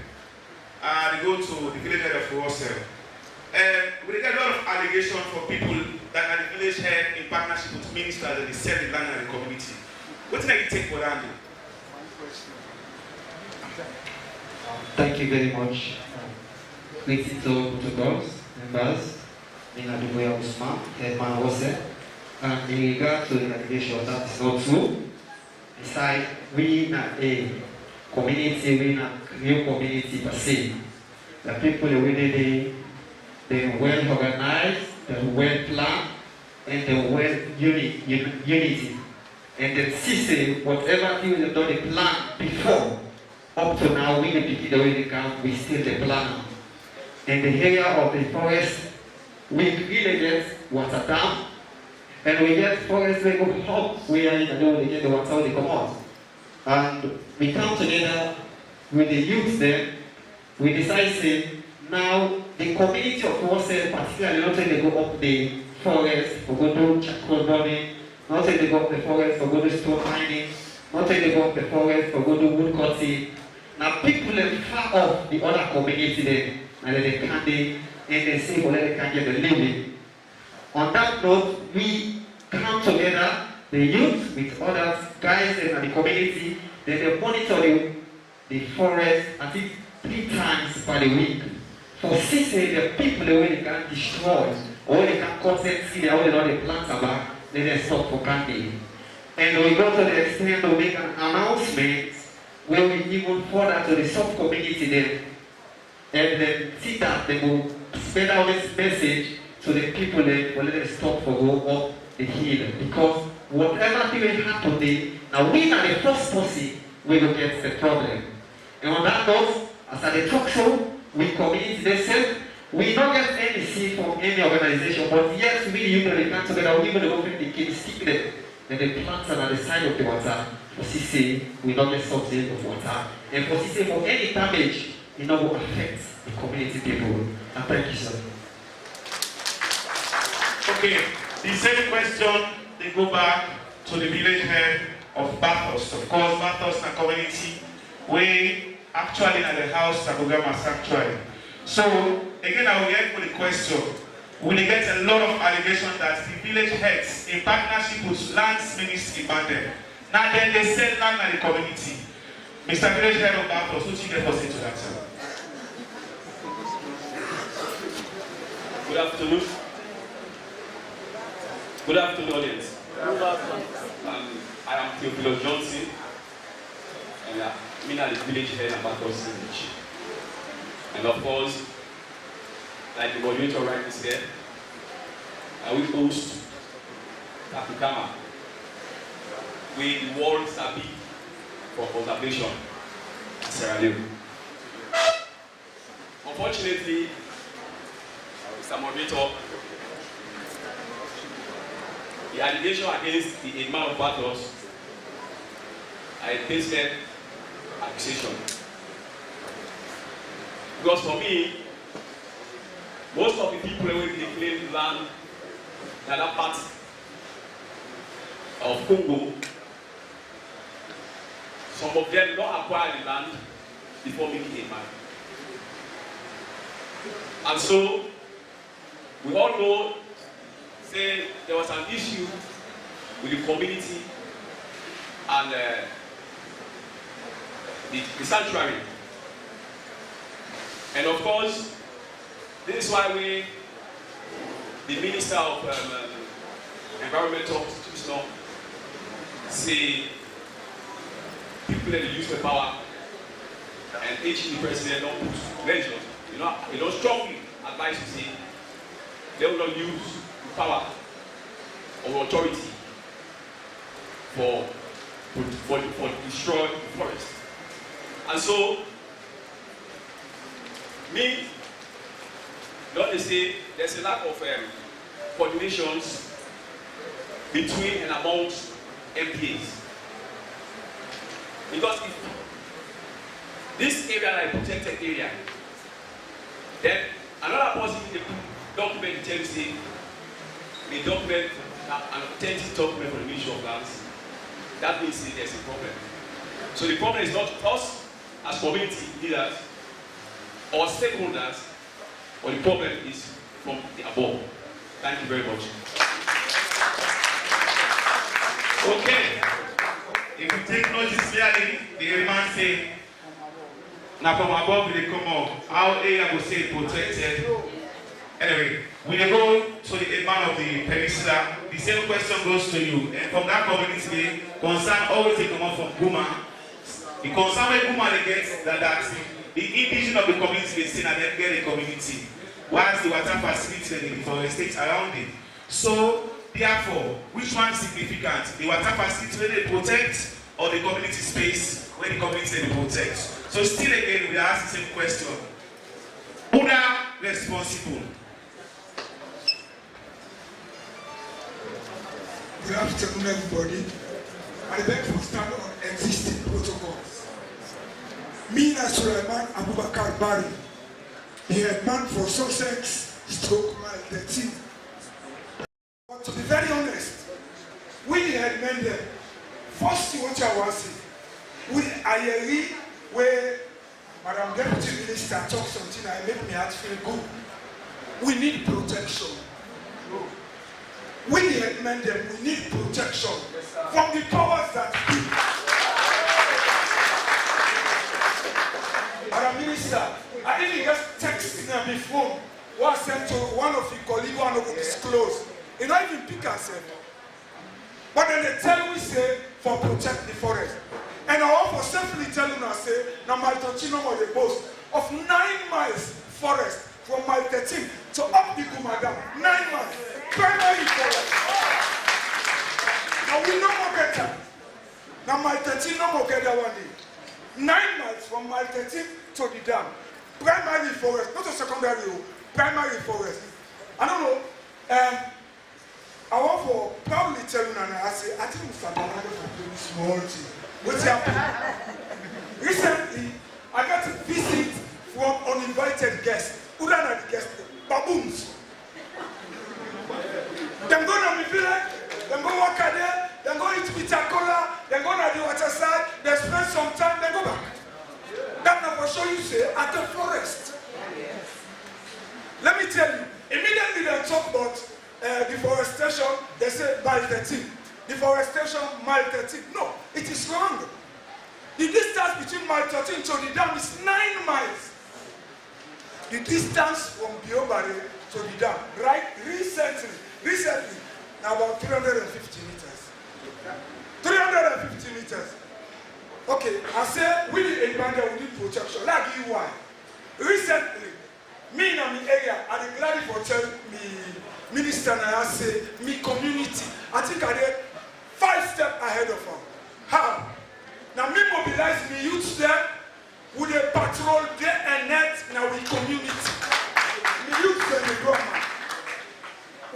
[SPEAKER 9] They go to the village head of Russell. We get a lot of allegations for people that are the village head in partnership with ministers that they sell the land and the community. What can you take for that?
[SPEAKER 12] Thank you very much. Greetings to protocols, members, Minadumoya Usman, Headman Russell. And in regard to the allegation, that is not true. Besides, we not a community, we not new community per se. The people within the they're well organized, they're well planned, and they're well unity. And then see whatever thing they've done the plan before, up to now, we the begin the way they come, we still the plan. In the area of the forest, we really get water down, and we get forest we go up, we are in the way they get the water, they come out. And we come together with the youth there, we decide say, now the community of Wase, particularly not only they go up the forest for go to charcoal burning, not only they go up the forest for go to stone mining, not only they go up the forest for go to wood cutting. Now people are far off the other community there, and they can't and they say well they can get the living. On that note, we come together, the youth with other guys in the community, then they monitor the forest at least 3 times per week. For 6 days, the people the way they can destroy, or they can cut and see all the plants about, then they stop for candy. And we go to the extent to make an announcement where we even further to the sub-community then, and then see that they will spread out this message to the people that will let them stop for go up the hill. Because whatever thing will happen there, now we are the first person we will get the problem. And on that note, as at the talk show, we community themselves, we don't get any seed from any organization, but yes, we the youth they come together, we even the government they can stick them, and the plants are at the side of the water. For CC, we don't get subsidy of water. And for CC, for any damage, it not will affect the community people. And thank you, sir.
[SPEAKER 9] Okay, the same question, they go back to the village head of Bathurst. Of course, Bathurst and community, we actually at the house, Tacugama actually. So, again, I will get for the question. We get a lot of allegations that the village heads, in partnership with lands ministry, back them. Now then they sell land at the community. Mr. Village Head of Bathurst, what do you get for say to that, sir?
[SPEAKER 13] Good afternoon. Good afternoon, audience. I am Theophilus Johnson, and I'm the village head of Bathurst village. And of course, like the moderator right is here, I will host Tacugama with the World Sabi for observation in Sierra Leone. Unfortunately, Mr. Moderator, the allegation against the Imam of Bathurst, I tasted accusation. Because for me, most of the people who claim land in that part of Congo, some of them don't acquire the land before making a man. And so, we all know, say, there was an issue with the community and the sanctuary. And of course, this is why the Minister of Environmental Institution, say people that use the power and HE president don't put measures. You know strongly advise you say they will not use power or authority for destroy the forest. And so don't they say there's a lack of coordinations between and amongst MPAs. Because if this area is a protected area, then another person in the document tells you the document, an authentic document from the Ministry of Lands, that means there's a problem. So the problem is not us as community leaders or stakeholders, but the problem is from the above. Thank you very much.
[SPEAKER 9] Okay. If you take notice clearly, the man say, now from above they come up, how area will say protected. Anyway, we go to the man of the Peninsula. The same question goes to you. And from that community, concern always they come up from Guma. The concern with Guma they get that the indigenous of the community they say that they get a community. whilst the water facility and the deforestation around it. So, therefore, which one is significant? The water facility where they protect or the community space where the community they protect? So, still again, we ask the same question. Who are responsible?
[SPEAKER 14] Good afternoon, everybody. I beg to stand on existing protocols. Me, Sulaiman Abubakar Bari, the headman for Sussex, Mile 13. But to be very honest, we the headmen there, first thing what I want to say, we are where Madam Deputy Minister talk something that make me heart feel good. We need protection. We the headmen there, we need protection from the powers that be. Madam Minister, I didn't just text on my phone. What I sent to one of your colleagues, one of them disclose. You don't even pick herself. But then they tell me, say, for protect the forest. And I want for safely telling her, say, now my Tochino was the boast of 9 miles forest from mile 13 to up the Gumadam. 9 miles. Primary forest. Now we no more get that. Now mile 13 no more get that one day. 9 miles from mile 13 to the dam. Primary forest, not a secondary, primary forest. I don't know. I want for proudly telling her, I say, I think Mr. Banana for doing small thing. What's happening? Recently, I got a visit from uninvited guests. Who are the guests? Baboons. Them go to the village, them go walk out there, them go eat bitter cola, them go to the water side, they spend some time, they go back. That number show you say at the forest. Let me tell you, immediately they talk about deforestation, they say mile 13. Deforestation, mile 13. No, it is wrong. The distance between mile 13 to the dam is 9 miles. The distance from Biobare to the dam, right? Recently, now about 350 meters. 350 meters. Okay, I say we need a band we need protection. Like you why? Recently, me in my area, I am glad for tell me minister and I say me community. I think I did 5 steps ahead of them. How? Now me mobilize me youth there with a patrol day and night now with community. Me youth there the government.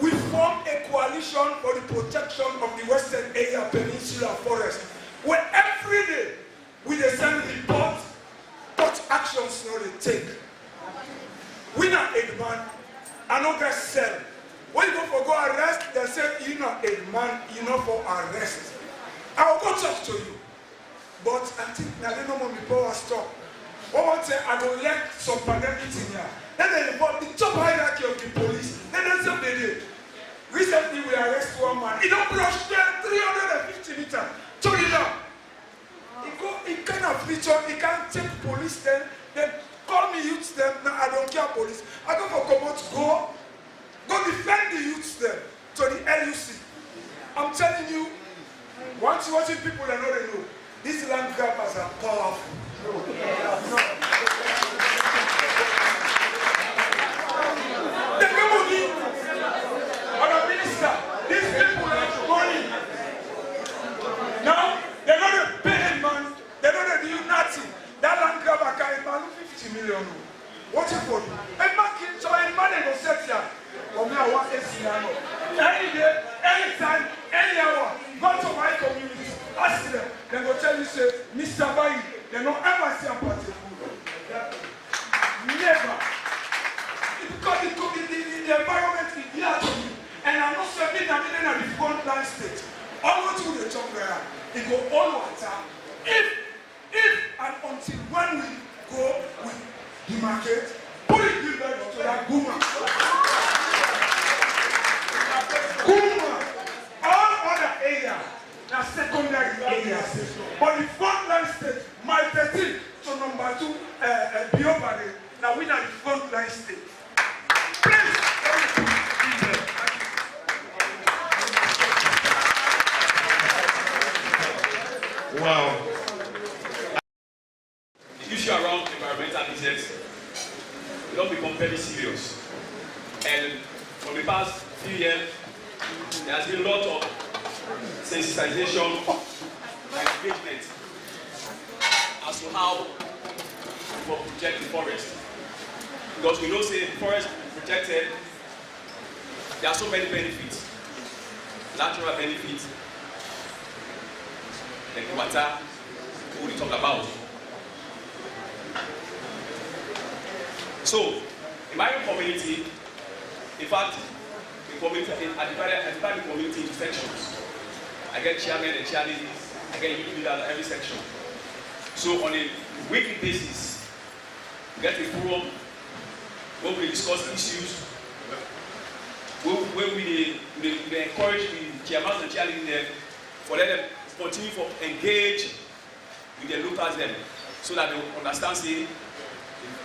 [SPEAKER 14] We form a coalition for the protection of the western area Peninsula forest, where every day we send reports, what actions now they take. We not a man, I don't get sell. When you go for go arrest, they say you not a man, you know for arrest. I will go talk to you. But I think now they don't want me power stop. One say I will let some pandemic in here. Then they report the top hierarchy of the police. Then they say they did. Recently we arrest one man. He don't brush there 350 meters. To the down. He kind of feature, he can't take police then call me youths them. Now I don't care police. I go for Komot, go defend the youths them to the LUC. I'm telling you, once you're watching people that know they know, these land grabbers are powerful. They get money. Madam Minister, these people have money. Now, they're not a paying man. They're not a do nothing. That land grabber can man 50 million. What's it for? A man can so a man will set here. Or me I want a scenario. Any day, anytime, any hour, go to my community. Ask them. They will tell you say, Mr. Bayi, they don't ever see a party food. Never. Because the environment is here to you. And I'm not saying that in the front line state. All go to the top there, it go all water. If and until when we go with the market, put it back to that Guma. Guma, all other areas, now secondary areas. But the front line state, my 13 to number 2, Biobare, now we are the front line state. Please,
[SPEAKER 13] wow. The issue around environmental business will not become very serious. past few years, there has been a lot of sensitization and engagement as to how to protect the forest. Because we know say the forest protected, there are so many benefits, natural benefits, like water, we will talk about. So, in my community, in fact, the community, I divide the community into sections. I get chairman and chairladies, I get youth leaders at every section. So on a weekly basis, we get a forum where we discuss issues, where we encourage the chairmen and chairleaders for them to continue to engage with the locals them, so that they will understand the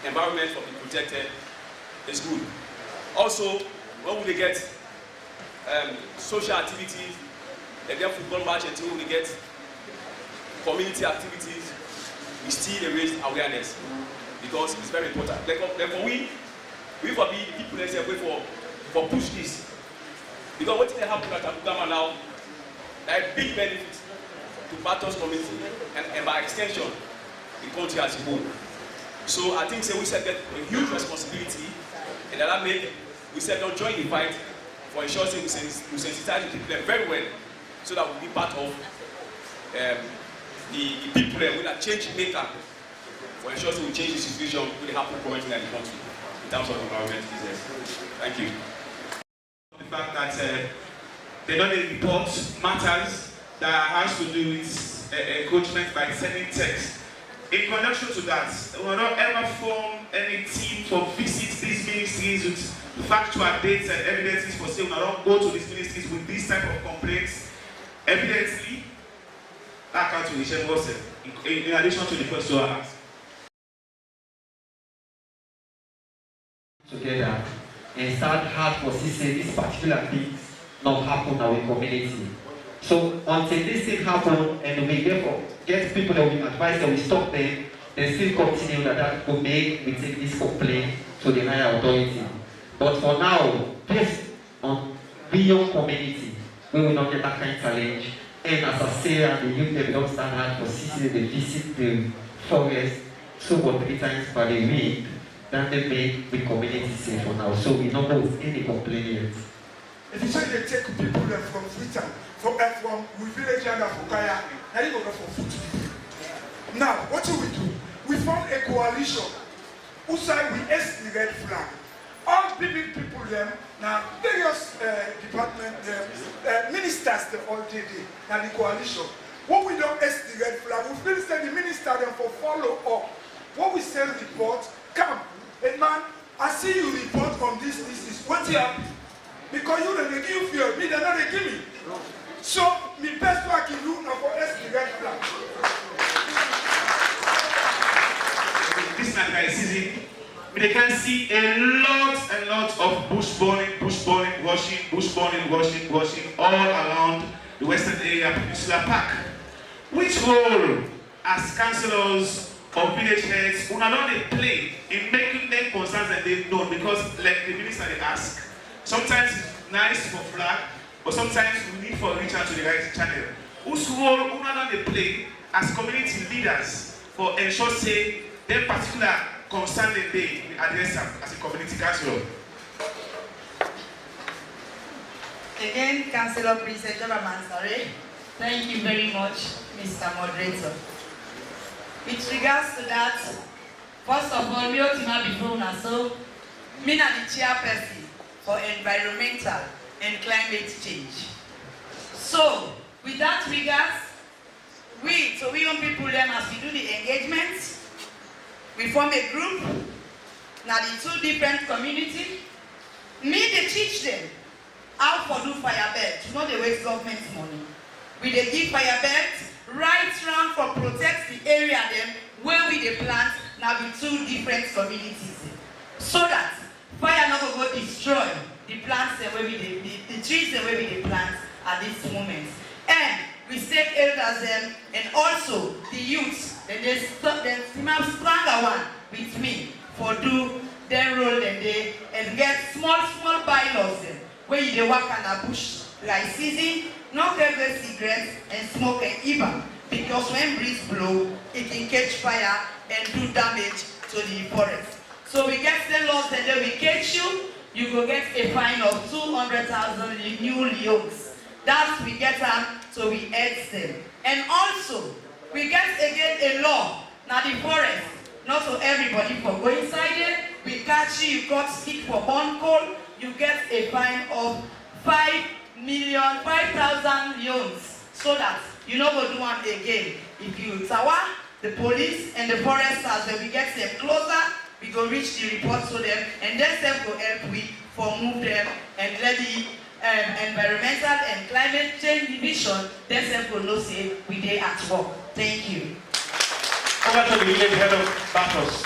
[SPEAKER 13] environment for the protected is good. Also, when we get social activities, they get football match until we get community activities, we still raise awareness because it's very important. Therefore, we for be the people that say for push this, because what they happen at Tacugama now, there are big benefits to Baton's community and by extension the country as a whole. So I think we said get a huge responsibility, and that we said don't join the fight for ensuring we sensitize the people very well, so that we'll be part of the people there with a change maker for ensuring we change the situation with the happen currently in the country in terms of environmental business. Thank you.
[SPEAKER 9] The fact that they don't report matters that has to do with encroachment by sending text. In connection to that, we will not ever form any team for visit these ministries with factual dates and evidences for say we will not go to these ministries with this type of complaints. Evidently, that comes to the Gef Undp in addition to the question I asked.
[SPEAKER 12] Together and start hard for say this particular thing not happen in our community. So until this thing happen and we therefore get people that we advise that we stop them, they still continue that will make we take this complaint to the higher authority. But for now, based on beyond community, we will not get that kind of challenge. And as I say, the youth they don't stand hard for CC, they visit the forest 2 or 3 times per week. Then they make the community safe for now. So we don't know any complaint.
[SPEAKER 14] If you say they take people from Freetown, from village and from Kaya, now you go for food. Now, what do? We form a coalition. Who say we ask the red flag. All people them, now various department ministers they all did it. Now the coalition. What we don't ask the red flag, we feel say the minister them for follow up. What we say report, come, hey man, I see you report on this. What you happen? Because you don't give fear, me they not give me. So me best work in you now for ask the red flag.
[SPEAKER 9] This man is easy. They can see a lot of bush burning, washing all around the western area, Peninsula Park. Which role as councillors or village heads who not only play in making them concerns that they know? Because like the minister they ask, sometimes it's nice for flag, but sometimes we need to reach out to the right channel. Whose role who not only play as community leaders for ensure say them particular concern that they address them as a community councillor?
[SPEAKER 11] Again, Councillor Princess Mansare, thank you very much, Mr. Moderator. With regards to that, first of all, me before now, so me na the chairperson for environmental and climate change. So, with that regards, we young people then as we do the engagement, we form a group, now the 2 different communities. Me, they teach them how to do fire beds, you know they waste government's money. We they give fire beds right round for protect the area them where we they plant now with 2 different communities. So that fire not go destroy the plants where we the trees where we they plant at this moment. And we save elders them and also the youths. Then they stop them stronger one with me for do their role and they and get small bylaws them when you dey walk in the bush like season, no take cigarettes and smoke and even, because when breeze blow, it can catch fire and do damage to the forest. So we get the laws and then we catch you, you go get a fine of 200,000 new leons. That's we get them, so we add them. And also, we get again a law, now the forest, not for everybody for go inside it, we catch you, you got stick for bond coal, you get a fine of 5,000 leons, so that you no go do one again. If you tawa, the police and the foresters, when we get them closer, we go reach the report to them, and then them go help we for move them and let the environmental and climate change division, then them go know say we dey at work. Thank you.
[SPEAKER 4] Over to the village head of battles.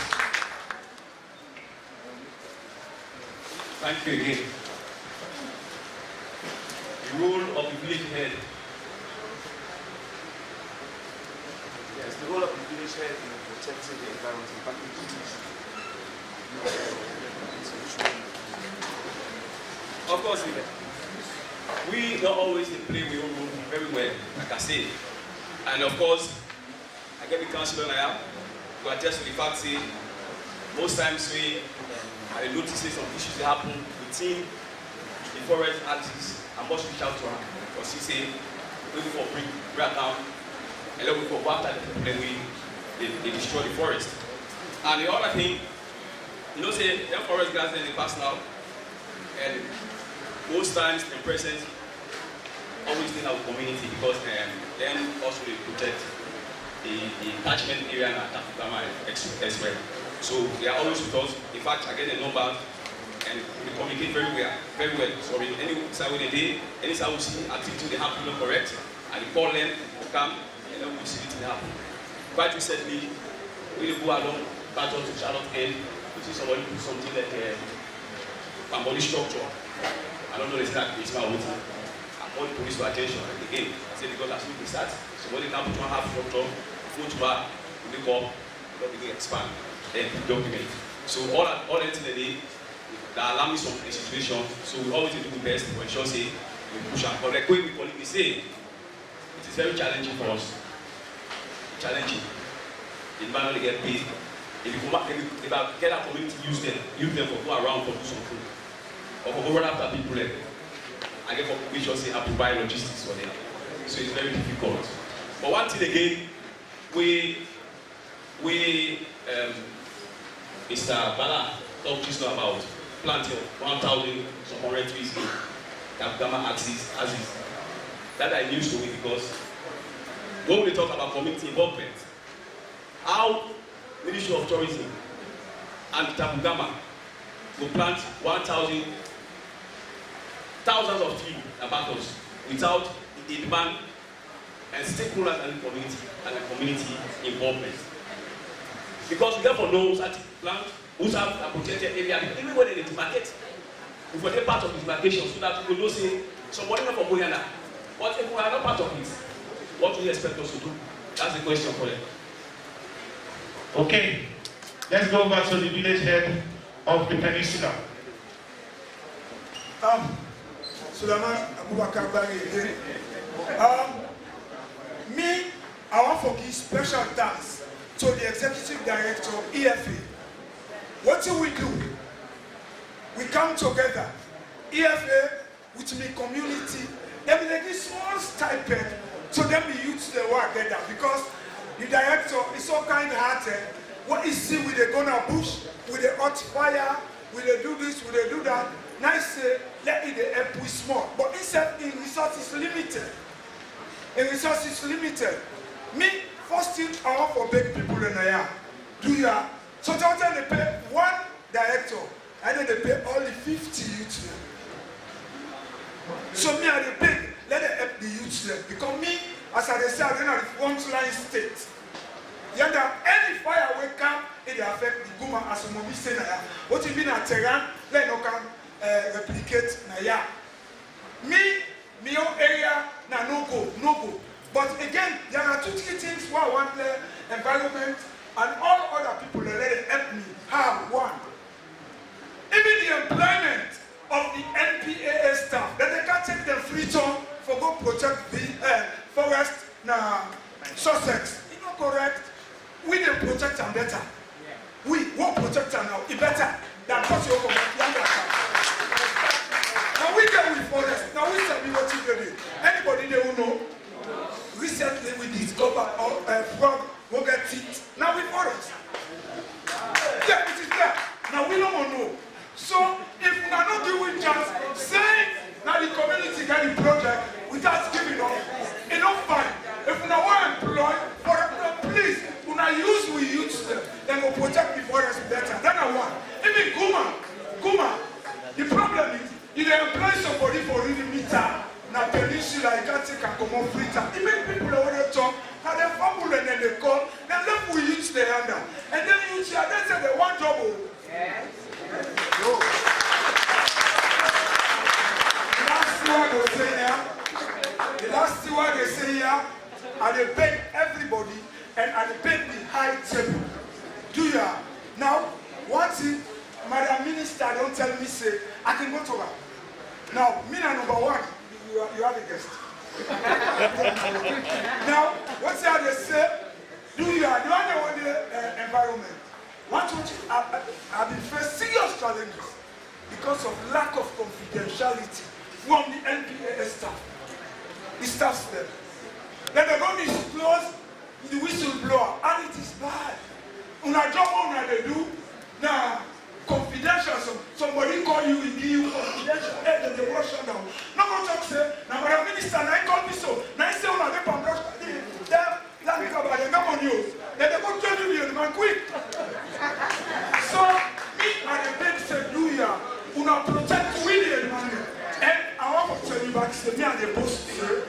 [SPEAKER 13] Thank you again. The role of the village head.
[SPEAKER 10] Yes, the role of the village head in protecting the environment and packaging.
[SPEAKER 13] Of course, we don't always play we own role very well, like I say. And of course, I get the councillor now to attest to the fact that most times we notice some issues that happen within the forest axis. I must reach out to her because she say we go for bring down and then we go after the people and they destroy the forest. And the other thing, you know, say the forest guys in the past now, and most times the present always in our community because then also they protect the catchment area and Tacugama as well. So they are always with us. In fact, I get a number and we communicate very well. So any side we day, any side we see activity they happen not correct, and we call them to come and then we see it happen. Quite recently, we go along battle to Charlotte End, which is somebody do something like a body structure. I don't know the exact it's my own thing. I call the police to attention again. I say because as we start, somebody now put one half structure, go to bar, we make up, we expand, then document. So all that thing that allow me some situation. So we always do the best to ensure say we push out. But like we colleagues say, it is very challenging for us. Challenging. The man only get paid. If I get our community use them for go around for do something. Or for go run after people like I get for make sure say I provide logistics for them. So it's very difficult. But one thing again, Mr. Bala talked just now about planting 1,000 some 100 trees in Tacugama axis as is. That I used to it because when we talk about community involvement, how Ministry of Tourism and Tacugama will plant 1,000 thousands of trees about us without the demand and stakeholders and the community involvement. Because we therefore know that plant who have a protected area, even when they demarcate, we for them part of the demarcation so that we will know say somebody not from Boyana. But if we are not part of it, what do you expect us to do? That's the question for them.
[SPEAKER 4] Okay, let's go over to the village head of the Peninsula.
[SPEAKER 14] Sulaiman Abubakar Bari again. Me, I want to give special thanks to the Executive Director of EFA. What do? We come together, EFA with the community, then we give small stipend to them the youth they work together because the director is so kind-hearted. What is see with the gonna bush, with the hot fire, with the do this, with the do that. Nice say let it help with small, but instead in resources limited. Me first thing I want for big people in here. Do ya? So total they pay one director and then they pay only 50 youths. So me are the big, let them help the youths there. Because me, as I say, I'm in the front line state. You know, any fire will come, it affect the Guma as a movie say now. What you mean at Tehran, let no can replicate now. Me own area now no go. But again, there are 2-3 things where I want the environment and all other people that let it help me have one. Even the employment of the NPAA staff. return for go protect the forest na Sussex. It's not correct. We dey protect am better. We won't protect am now. It better than cause you come back. Now we get with forest. Now we sabi what you do. Anybody they will know. Recently we discovered frog will get teeth. Now we forest. Yeah, it is there. Now we don't know. So if we are not doing just saying now the community get the project without giving up, enough fine. If we want to employ for please, when I use them, then we'll protect the forest better. Then I want. Even Guma, the problem is you employ somebody for reading meter. Now Peninsula, you can't take a common free time. Even people that want to talk, now they fumble and then they call, then let we use the handle. And then you see, they say they want trouble. Yes. The last word they say here, and they beg everybody, and they beg the high table. Do ya? Now, one thing, Madam Minister don't tell me, say, I can go to her. Now, me na number one, you are the guest. Now, what's that they say? Do you are the environment? I've been faced serious challenges because of lack of confidentiality from the NPA staff. The staff there. Then they're going to disclose the whistleblower, and it is bad. Una job on they do now. Confidential, somebody call you, give you confidential, and they wash down. No go talk say, now Madam Minister, I call me so. Now I say when I get from brush, they come on you. Then they go 20 million, man, quick. So me and the big said, do ya, una protect William money. And I want to tell you back, say me and the boss say,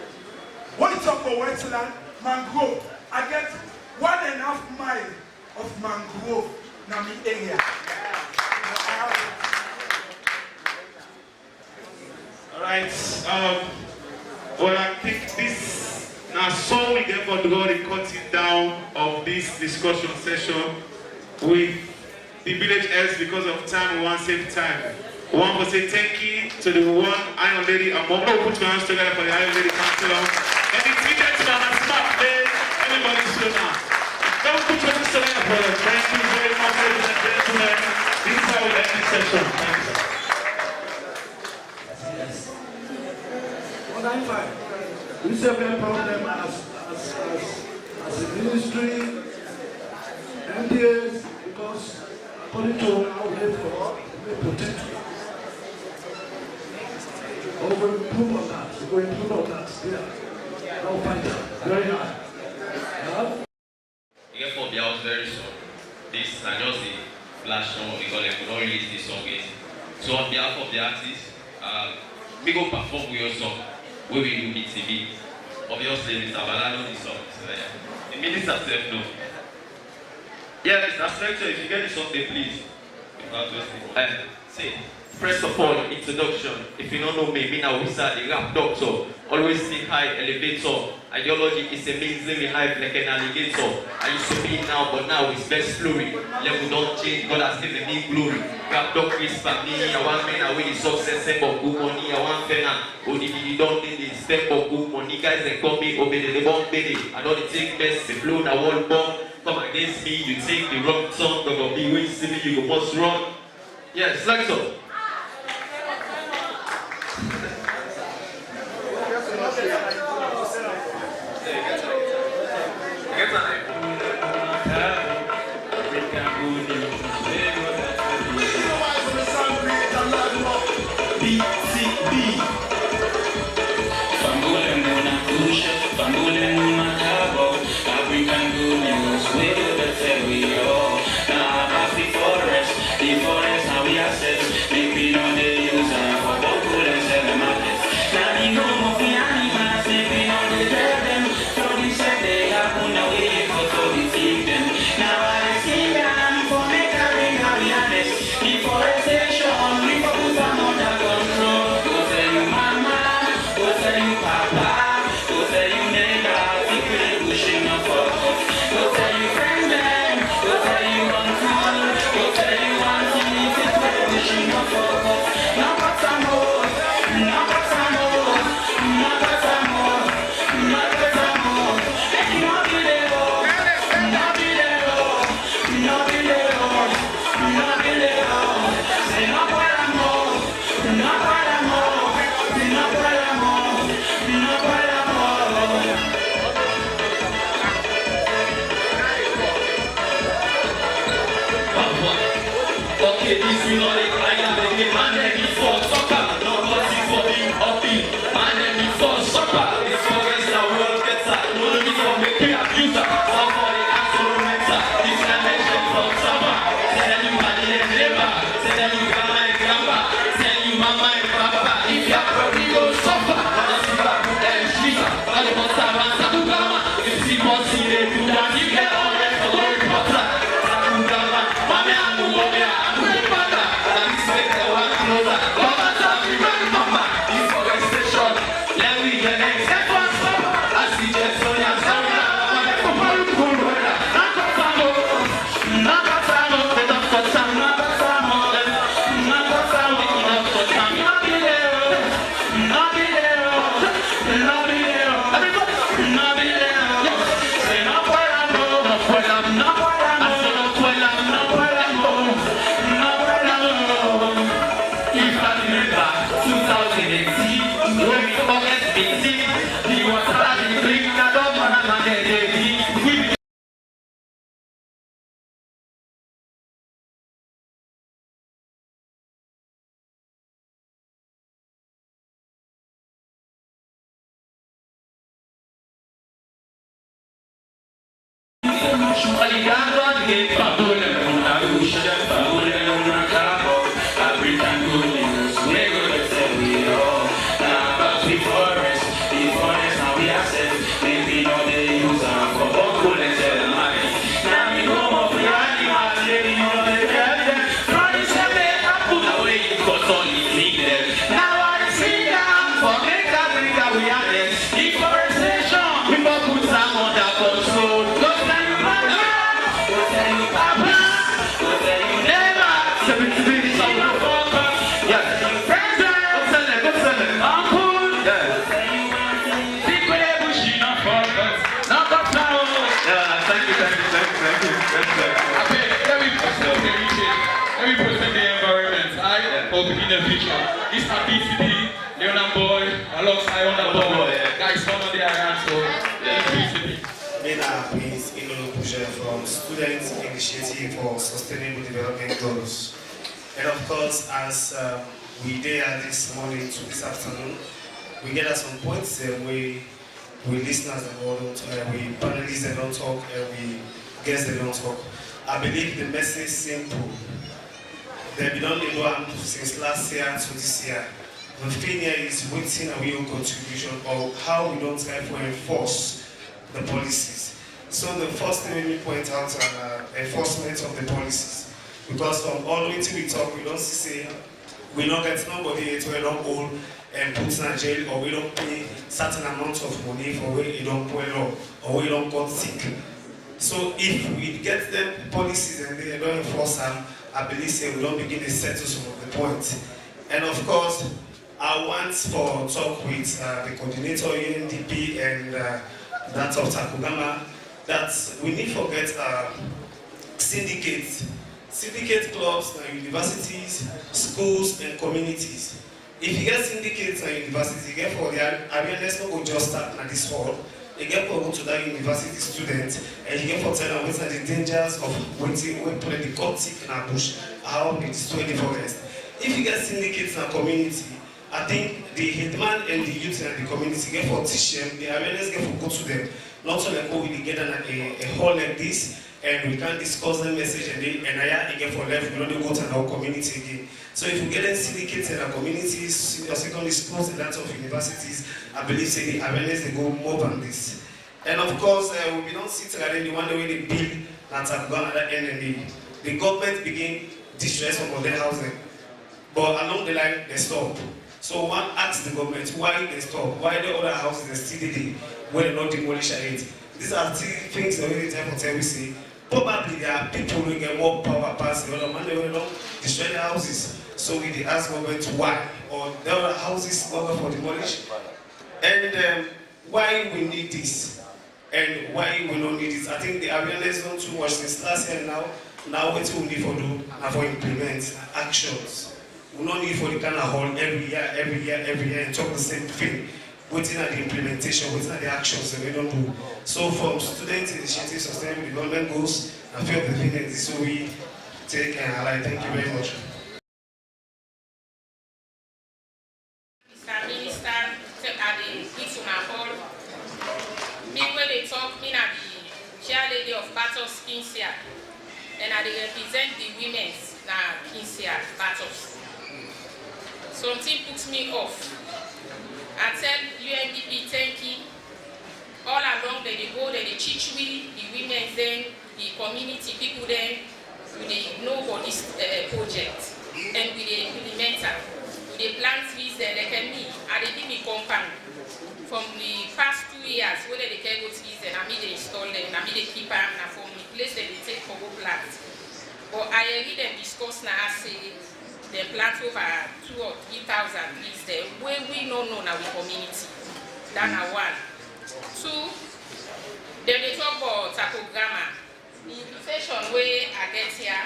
[SPEAKER 14] when you talk about wetland, mangrove, I get 1.5 miles of mangrove in my area.
[SPEAKER 9] Alright, well I think this now so we get for the cutting down of this discussion session with the village else because of time. We want to save time. We want to say thank you to the one Iron Lady. I'm going to put your hands together for the Iron Lady Councilor. And the three gentlemen and smart men, everybody slow down. Don't put your hands together for them. Thank you very much, ladies and gentlemen. This is how we end this session. Thank you.
[SPEAKER 3] We still have a problem as a ministry, MDAs, because according to our labor, we protect you. But we'll improve on that. We'll improve on that. Yeah. I'll find out. Very high. Yeah?
[SPEAKER 15] You get for the house very soon. This I just a flash song because we don't release this song yet. So on behalf of the artists, we go perform with your song. We will do BTV. Obviously, Mr. Balano is song. The minister said no. Yeah, Mr. Structure, if you get the song, then please. See, first of all, introduction. If you don't know me, me now wizard, the rap doctor. Always think high, elevator. Ideology is amazing in life like an alligator. I used to be now, but now it's best glory. Level don't change, God has given me glory. Rap doctor is for me. I want men away the success, step up good money. I want fena. ODD don't need the step up good money. Guys they call me obey the bomb baby. I know the take best, the flow, the wall bomb. Come against me, you take the wrong song. Gonna be way silly, you go must run. Yes, like so. Okay, this we know the client, baby, man, let me for soccer. No mercy for being happy. Man, let me for soccer. This forest the world gets up. No need for making abuser. Some for the instrumental. This dimension from summer. Tell you money and labor. Tell you grandma and grandpa. Tell you mama and papa. If you're probably go suffer. Let's see what you can street. All the monster and Tacugama. If you want to see them, you can see them all right for Harry Potter. Tacugama. Mama and Mumia. I'm going back. And this make the one closer. Come on, tell me where you mama. This forest station. Let me get next. Step on stop. I see Gef Undp. I'm a cool weather. Nakasamo. Nakasamo. Nakasamo.
[SPEAKER 16] In the future, this is BCD, Leonard Boy, alongside Wonderboy. Guys, come on there and so BCD.
[SPEAKER 17] Mena is Inolo Pusher from Students Initiative for Sustainable Development Goals. And of course, as we there this morning to this afternoon, we get at some points we listeners and all we panelists and don't talk and we guests and don't talk. I believe the message is simple. They've been on the one since last year to this year. The thing here is waiting our own contribution of how we don't try to enforce the policies. So the first thing we point out is enforcement of the policies. Because from all the way we talk, we don't say we don't get nobody to don't hold and put in a jail, or we don't pay certain amounts of money for where you don't pay law or we don't got sick. So if we get them policies and they don't enforce them, I believe we don't begin to settle some of the points. And of course, I want for talk with the coordinator UNDP and that of Tacugama that we need to forget syndicates. Syndicate clubs and universities, schools and communities. If you get syndicates and universities, you get for the awareness not go just start at this hall. You get for go to that university student and you get for tell them what are the dangers of waiting when play the Gothic and bush, how they destroy the forest. If you get syndicates and community, I think the headman and the youth and the community get for teach them, the awareness get for go to them. Not only go we get a hall like this and we can discuss the message and then again for left, we don't go to our community again. So if we get them syndicates in our communities, secondary schools and lots of universities, I believe say the awareness they go more than this. And of course, we don't sit there the one way they build that have gone at the enemy. The government begin destroy some of their housing. But along the line they stop. So one asks the government why they stop, why the other houses are still there, where they not demolish it. These are things that we tell we say. Probably there are people who get more power past the other man, they don't destroy the houses. So we ask government why, or the other houses over for demolish. And why we need this, and why we don't need it. I think the awareness not too much since last year now what we need for do and for implement actions. We don't need for the kind of hold every year and talk the same thing. Waiting at the implementation, waiting at the actions that we don't do. So from student initiative, sustainable development goals, and few of the things, so we Take care. Thank you very much.
[SPEAKER 18] Mr. Minister, at the Peninsula Hall, me when they talk, me na the chair lady of Battles Peninsula, and I represent the women's na Peninsula Battles. Something puts me off. I tell UNDP thank you. All along they go, they teach we, the women then, the community people then, we know about this project, and we implement it. We plant trees there, they can me, and they give me compound. From the past 2 years, where they can go trees and I mean they install them, and I mean they keep them, and from the place that they take for go plant. But I heard them discuss now, I say, they plant over 2,000 or 3,000 trees there, where we don't know now the community. That's one. Two, then they talk about Tacugama. The invitation where I get here,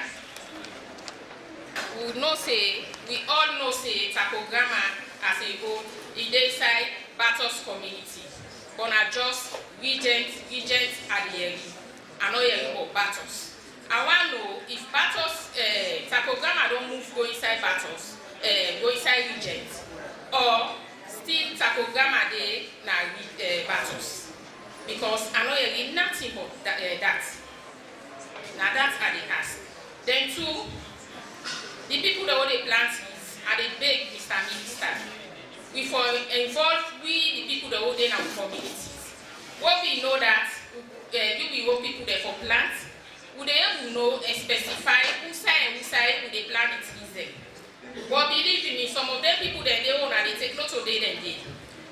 [SPEAKER 18] we all know say Tacugama as a whole, it is inside Battles community. But not just regent at the area. I know you about Battles. I want to know if Battles, Tacugama don't move go inside Battles, go inside regent, or still Tacugama dey na Battles. Because I know you get nothing but that. Now that's how they ask. Then two, the people that want to plant trees are the big Mr. Minister. We for involve the people that want in our communities. What we know that we want people there for plants, we they know and specify who side would they plant the trees there. But believe me, some of them people that they own and they take not today than they.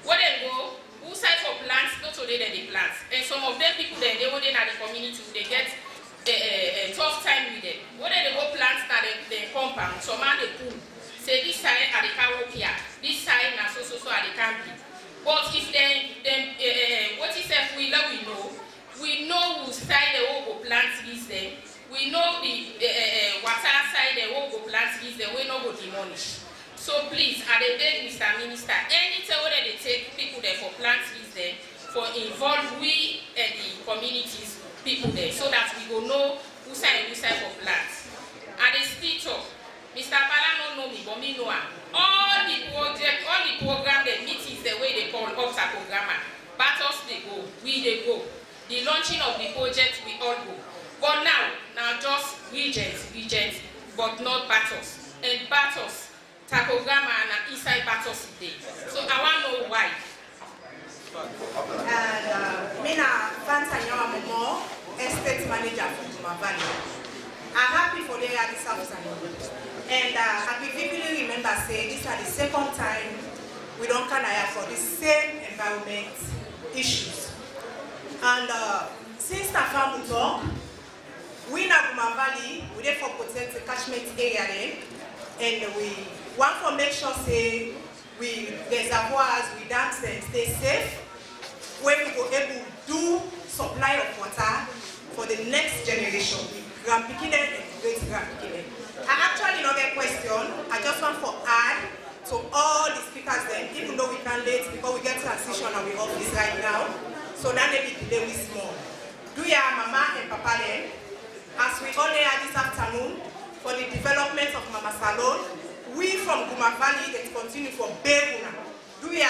[SPEAKER 18] Where they go, who side for plants, not today than they plant. And some of them people that they own in the community, they get a tough time with them. What they go plant at the compound, some are the pool. Say this side are the can work here, this side na so are the can be. But if what is if we know who side they will go plant this there. We know the water side they will go plant this there, we no go demolish. So please, I beg Mr. Minister, anytime where they take people there for plant this there, for involve we and the communities people there, so that we will know who side for plants. And the still talk, Mr. Pala don't know me, but me know him. All the program, the meetings, the way they call up Tacugama, Battles they go, we they go. The launching of the project, we all go. But now just regents, but not Battles. And Battles, Tacugama and inside Battles today. So I want to know why.
[SPEAKER 19] And Mina Fantanya Momo, estate manager for Guma Valley. I'm happy for the this afternoon. And I can vividly remember saying this is the second time we don't come here for the same environment issues. And since the farm talk, we in Guma Valley, we there for protect the catchment area there, and we want to make sure say we reservoirs, we dams and stay safe, where we go able to do supply of water for the next generation, grandpicking and great grandpicking. I actually not get question. I just want to add to all the speakers then, even though we can late because we get transition of the office right now. So that may be delay with small. Do ya mama and papa then, as we all here this afternoon for the development of Mama Salon, we from Guma Valley that continue for Beguna. Do ya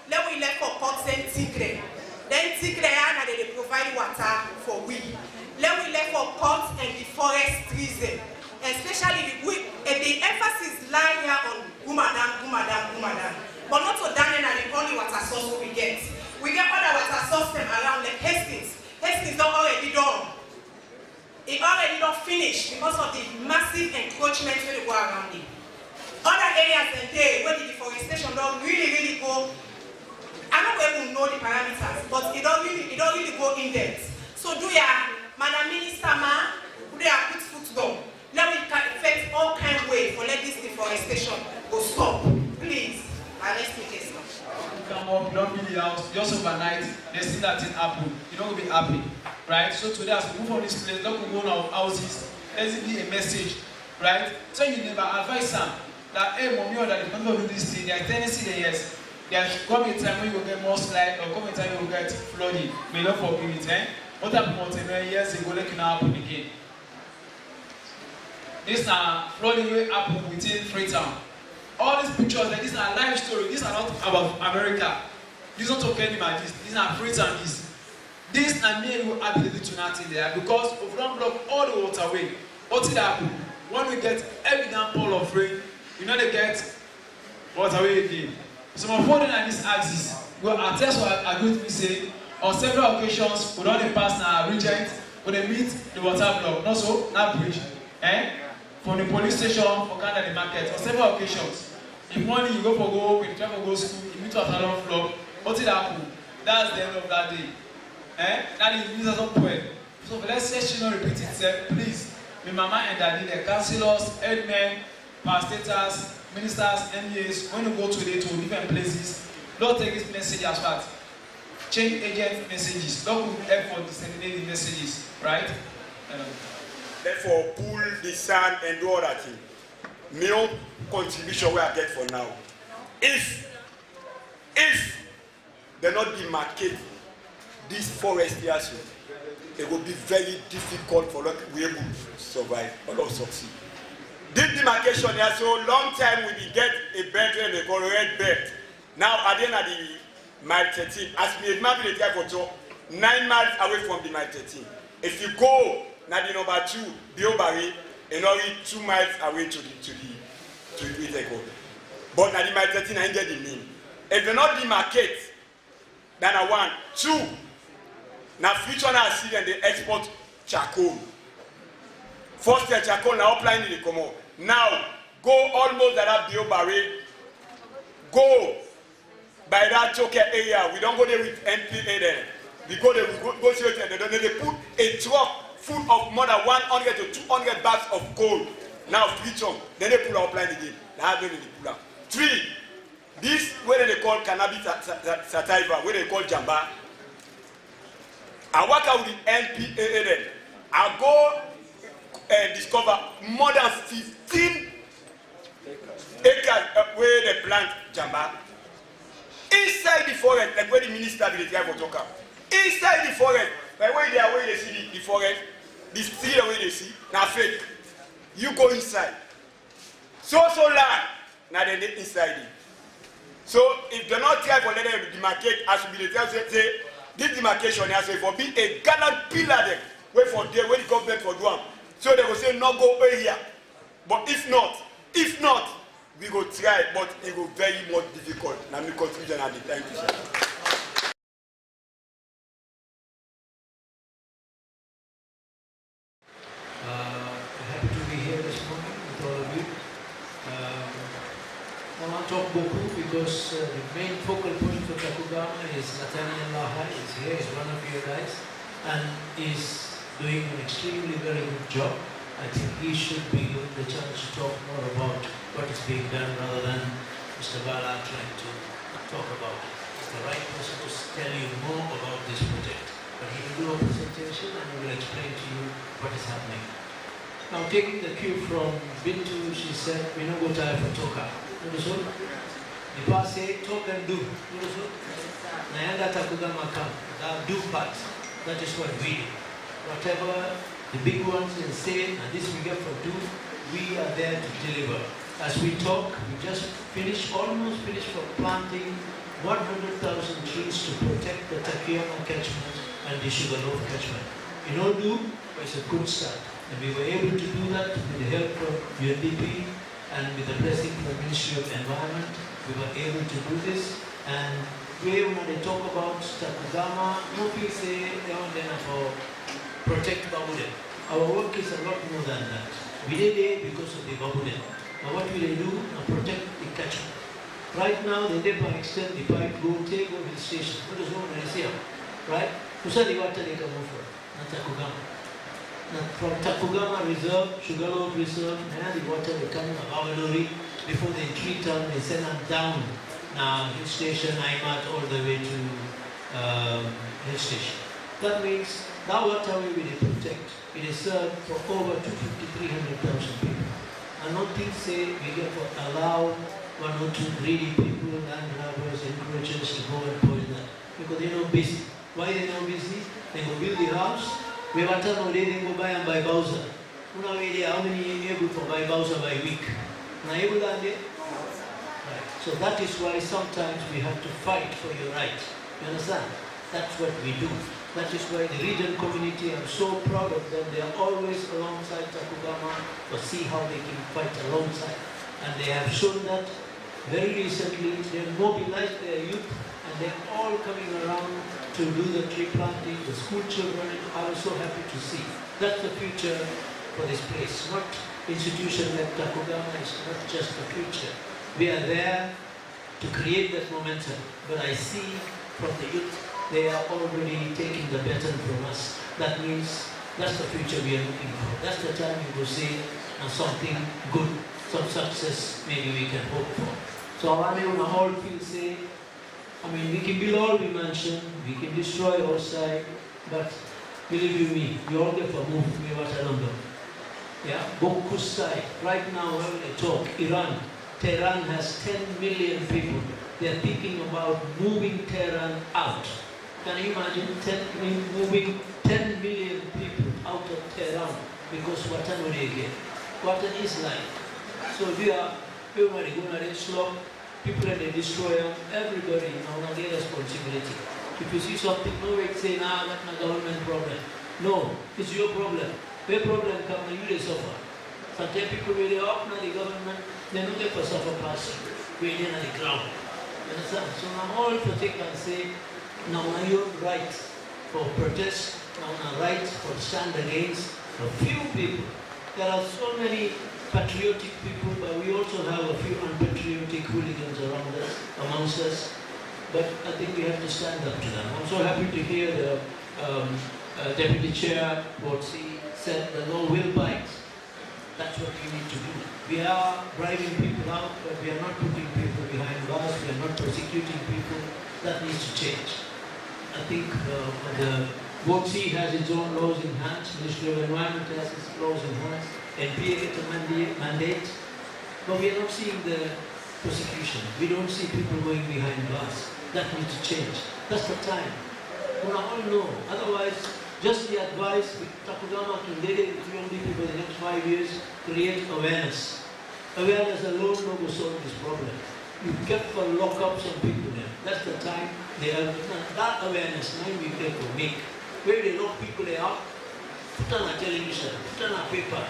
[SPEAKER 19] let we let for pots and tigre. Then tigre and they provide water for we. Let we let for pots and the forest trees. Especially the emphasis lie here on Gumadam. But not so down and the only water source we get. We get other water sources around like Hastings. Hastings not already done. It already not finished because of the massive encroachment where they go around it. Other areas and there where the deforestation don't really go. I'm not able to know the parameters, but it don't really go in depth. So do ya, Madam Minister Ma, do ya put foot down? Let me affect all kind of ways for let this deforestation go stop. Please, arrest me this now.
[SPEAKER 20] Come up, don't build the house, just overnight, they see that thing happen. You don't be happy. Right? So today as we move from this place, don't go on our houses, let's be a message. Right? So you never advise them that hey mommy or that if you don't do this thing, there are tendency there, yes. There's come a time when you will get more slide or come a time you will get flooding. May not forgive it, eh? What happened 10 years ago, let it happen again. This are flooding way up within Freetown. All these pictures, like, these are life story. These are not about America. These are not talking about this. These are Freetown. This are me who ability to nothing there because if we don't block all the water away, what did happen? When we get every downpour of rain, you know they get water away again. So my phone on this axis, well, I tell you what I agree with me say, on several occasions, we don't pass now Regent, when they meet the water block, not so, not bridge. From the police station for Canada the market, on several occasions. If morning you go for go, when you travel go school, you meet to a salon floor, what did happen? That's the end of that day. That is users of point. So let's say not repeat itself, please. My mama and daddy, the councillors, headmen, pastors, ministers, MEAs, when you go today to different places, don't take this message as far. Change agent messages. Don't help for disseminating messages, right?
[SPEAKER 21] Therefore, pull the sand and do all that thing. My own contribution where I get for now. If they not demarcate this forest here, it will be very difficult for us to be able to survive or not succeed. This demarcation here, so long time we will get a belt and they call red belt. Now at the end of the mile 13, as we map the type of 9 miles away from the mile 13. If you go now the number 2, Biobari, and only 2 miles away to the but now the mile 13 I get the mean. If they not demarcate, then I want 2. Now future now see them they export charcoal. First year charcoal now applying in the Como. Now go almost that Biobari. Go by that choke area. We don't go there with NPA there. We go there, we go straight there. They put a truck full of more than 100 to 200 bags of coal. Now future. Then they pull out line again. Now they pull out. 3. This where they call cannabis sativa, where they call jamba. I work out with the NPA then. I go and discover more than 15 acres where they plant jamba. Inside the forest, like where the minister will drive for talk. Inside the forest, like where they see the forest, the sea where they see, now fake. You go inside. So land, now they inside it. So if they're not trying for them to demarcate, as we be the say, this demarcation has for be a gallant pillar there, wait for there, where the government for doing. So they will say no go over here. But if not, we go try, but it will be very much difficult. Now me conclusion at the time to say.
[SPEAKER 22] Happy to be here this morning with all of you. I want to talk beaucoup because the main focal point for Tacugama is Nathaniel Lahai is here, is one of you guys, and is doing an extremely very good job. I think he should be given the chance to talk more about what is being done rather than Mr. Bala trying to talk about it. He's the right person to tell you more about this project. But he will do a presentation and he will explain to you what is happening. Now taking the cue from Bintu, she said, we don't go time for talk. Understood? The past say, talk and do. Understood? Nayanda Tacugama come. Now do part. That is what we do. Whatever the big ones in state and this we get for do, we are there to deliver. As we talk, we just almost finished for planting 100,000 trees to protect the Tacugama catchment and the Sugarloaf catchment. In Odu, it's a good start. And we were able to do that with the help of UNDP and with the blessing from the Ministry of Environment. We were able to do this. And when they talk about Tacugama, no people say they want to protect Babuden. Our work is a lot more than that. We did it because of the Babuden. Now what will they do? Protect the catchment. Right now, they never extend the pipe, go take over the station. What is wrong with the right? Who said the water they come over? Not Tacugama. From Tacugama Reserve, Sugarloaf Reserve, and the water will come from Avalori. Before they treat them, they send them down now, hill station, IMAT, all the way to hill station. That means that water will be protect. It is served for over 250,000-300,000 people. And nothing say we get to allow 1 or 2 greedy people, land grabbers, encouragers to go and point that. Because they're not busy. Why they're not busy? They go build the house. We have a time they go buy and buy Bowser. Una idea how many able for by Bowser by week? Una able that day? Right. So that is why sometimes we have to fight for your right. You understand? That's what we do. That is why the region community, I'm so proud of them. They are always alongside Tacugama to see how they can fight alongside. And they have shown that very recently. They mobilized their youth and they're all coming around to do the tree planting. The school children are so happy to see. That's the future for this place. Not institution like Tacugama is not just the future. We are there to create that momentum. But I see from the youth, they are already taking the baton from us. That means that's the future we are looking for. That's the time you will see something good, some success maybe we can hope for. So I want all feel safe. I mean, we can build all we mentioned, we can destroy outside, but believe you me, you all get for move me what I don't know. Yeah, Boku side. Right now when they talk, Tehran has 10 million people. They are thinking about moving Tehran out. Can you imagine moving 10 million people out of Tehran because Watan will get? Watan is life. So we are going to slow. People and they destroy them. Everybody now their responsibility. If you see something, no way say, nah, that's my government problem. No, it's your problem. Your problem comes and you suffer. Sometimes people really up now the government, they don't get for suffer person. Really on the ground. Understand? So I'm all to take and say, now your right for protest, now right for stand against a few people. There are so many patriotic people, but we also have a few unpatriotic hooligans around us, amongst us. But I think we have to stand up to them. I'm so happy to hear the Deputy Chair, Botsi, said the law will bite. That's what we need to do. We are driving people out, but we are not putting people behind bars, we are not persecuting people. That needs to change. I think the Botsi has its own laws in hand, Ministry of Environment has its laws in hand, NPA gets a mandate, but we are not seeing the prosecution. We don't see people going behind bars. That needs to change. That's the time. We all know. Otherwise, just the advice with Tacugama can dedicate to young people for the next 5 years, create awareness. Awareness alone will solve this problem. You get to lock up some people there. That's the time they have that awareness. Now we get to make. Where they lock people there up, put on a television, put on a paper.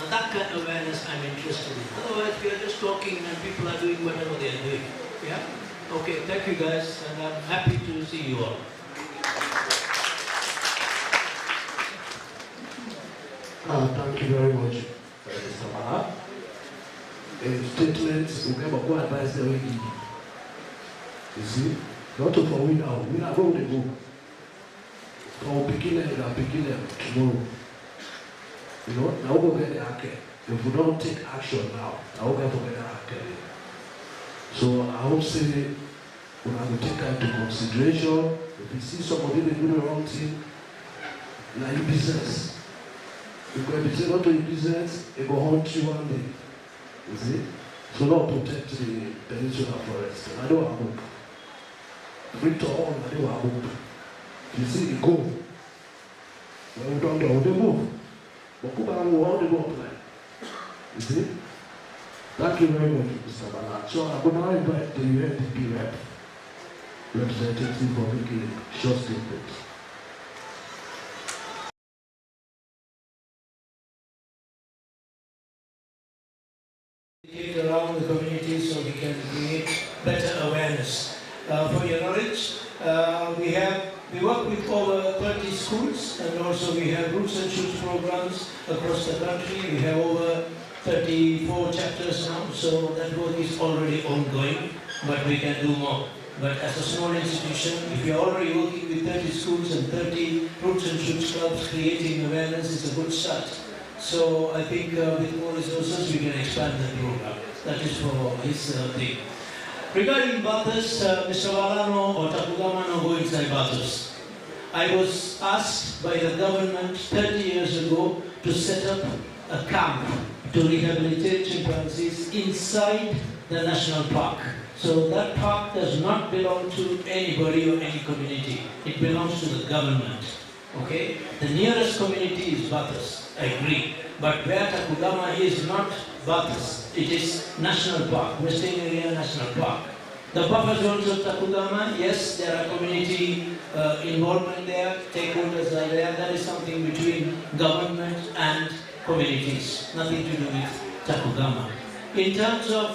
[SPEAKER 22] Now that kind of awareness I'm interested in. Otherwise we are just talking and people are doing whatever they are doing. Yeah? Okay, thank you guys, and I'm happy to see you all.
[SPEAKER 3] Thank you very much, Mr. Maha. A statement we never go advise the way you see, not to for we now go to go. For beginner tomorrow. You know, now we'll get the hacker. If we don't take action now, I will get the hacker. So I hope say we have to take that into consideration. If you see somebody they do the wrong thing, now your business. Because if you say not to your business, it will haunt you one day. You see? So not protect the Peninsula forest. And I don't have hope. Free to all, I don't have hope. You see, it go. When we don't do they move. But Kuba will want to go up like. You see? Thank you very much, Mr. Bala. So I'm going to invite the UNDP rep, representative for making a short statement.
[SPEAKER 22] Around the community so we can create better awareness. For your knowledge, we work with over 30 schools, and also we have roots and shoots programs across the country. We have over 34 chapters now, so that work is already ongoing, but we can do more. But as a small institution, if you're already working with 30 schools and 30 roots and shoots clubs, creating awareness is a good start. So I think with more resources we can expand the program. That is for his thing. Regarding Bathurst, Mr. Valano or Tacugama no go inside Bathurst. I was asked by the government 30 years ago to set up a camp to rehabilitate chimpanzees inside the national park. So that park does not belong to anybody or any community. It belongs to the government. Okay? The nearest community is Bathurst. I agree. But where Tacugama is not Bathurst, it is National Park, Western Area National Park. The buffer zones of Tacugama, yes, there are community involvement there, stakeholders are there. That is something between government and communities, nothing to do with Tacugama. In terms of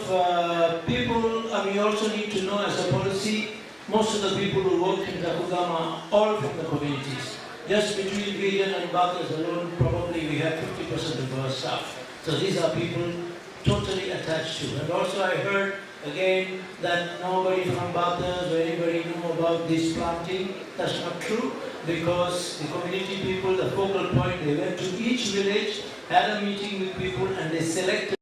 [SPEAKER 22] people, we also need to know as a policy, most of the people who work in Tacugama are all from the communities. Just between Region and Bathurst alone, probably we have 50% of our staff. So these are people totally attached to. And also I heard again that nobody from Bathurst or anybody knew about this planting. That's not true, because the community people, the focal point, they went to each village, had a meeting with people, and they selected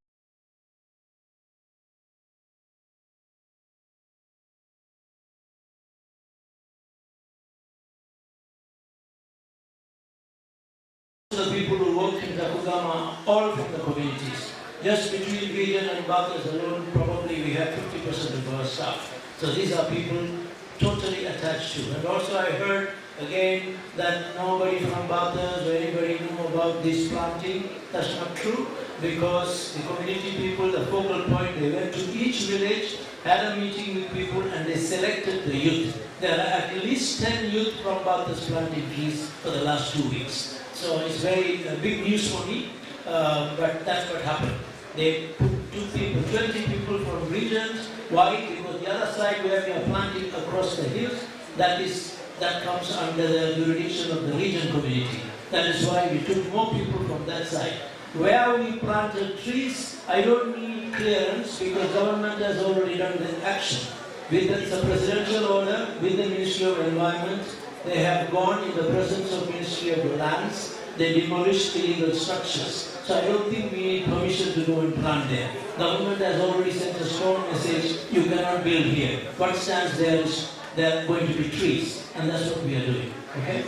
[SPEAKER 22] the people who work in Tacugama, all from the communities. Just between Region and Bathurst alone, probably we have 50% of our staff. So these are people totally attached to. And also I heard again that nobody from Bathurst or anybody knew about this planting. That's not true, because the community people, the focal point, they went to each village, had a meeting with people, and they selected the youth. There are at least 10 youth from Bathurst planting trees for the last 2 weeks. So it's very big news for me, but that's what happened. They put 20 people from regions. Why? Because the other side where we are planting across the hills, that comes under the jurisdiction of the region community. That is why we took more people from that side. Where we planted trees, I don't need clearance because government has already done the action. With the presidential order, with the Ministry of Environment, they have gone in the presence of Ministry of Lands, they demolished illegal structures. So I don't think we need permission to go and plant there. Government has already sent a strong message, you cannot build here. What stands there is there are going to be trees, and that's what we are doing. Okay?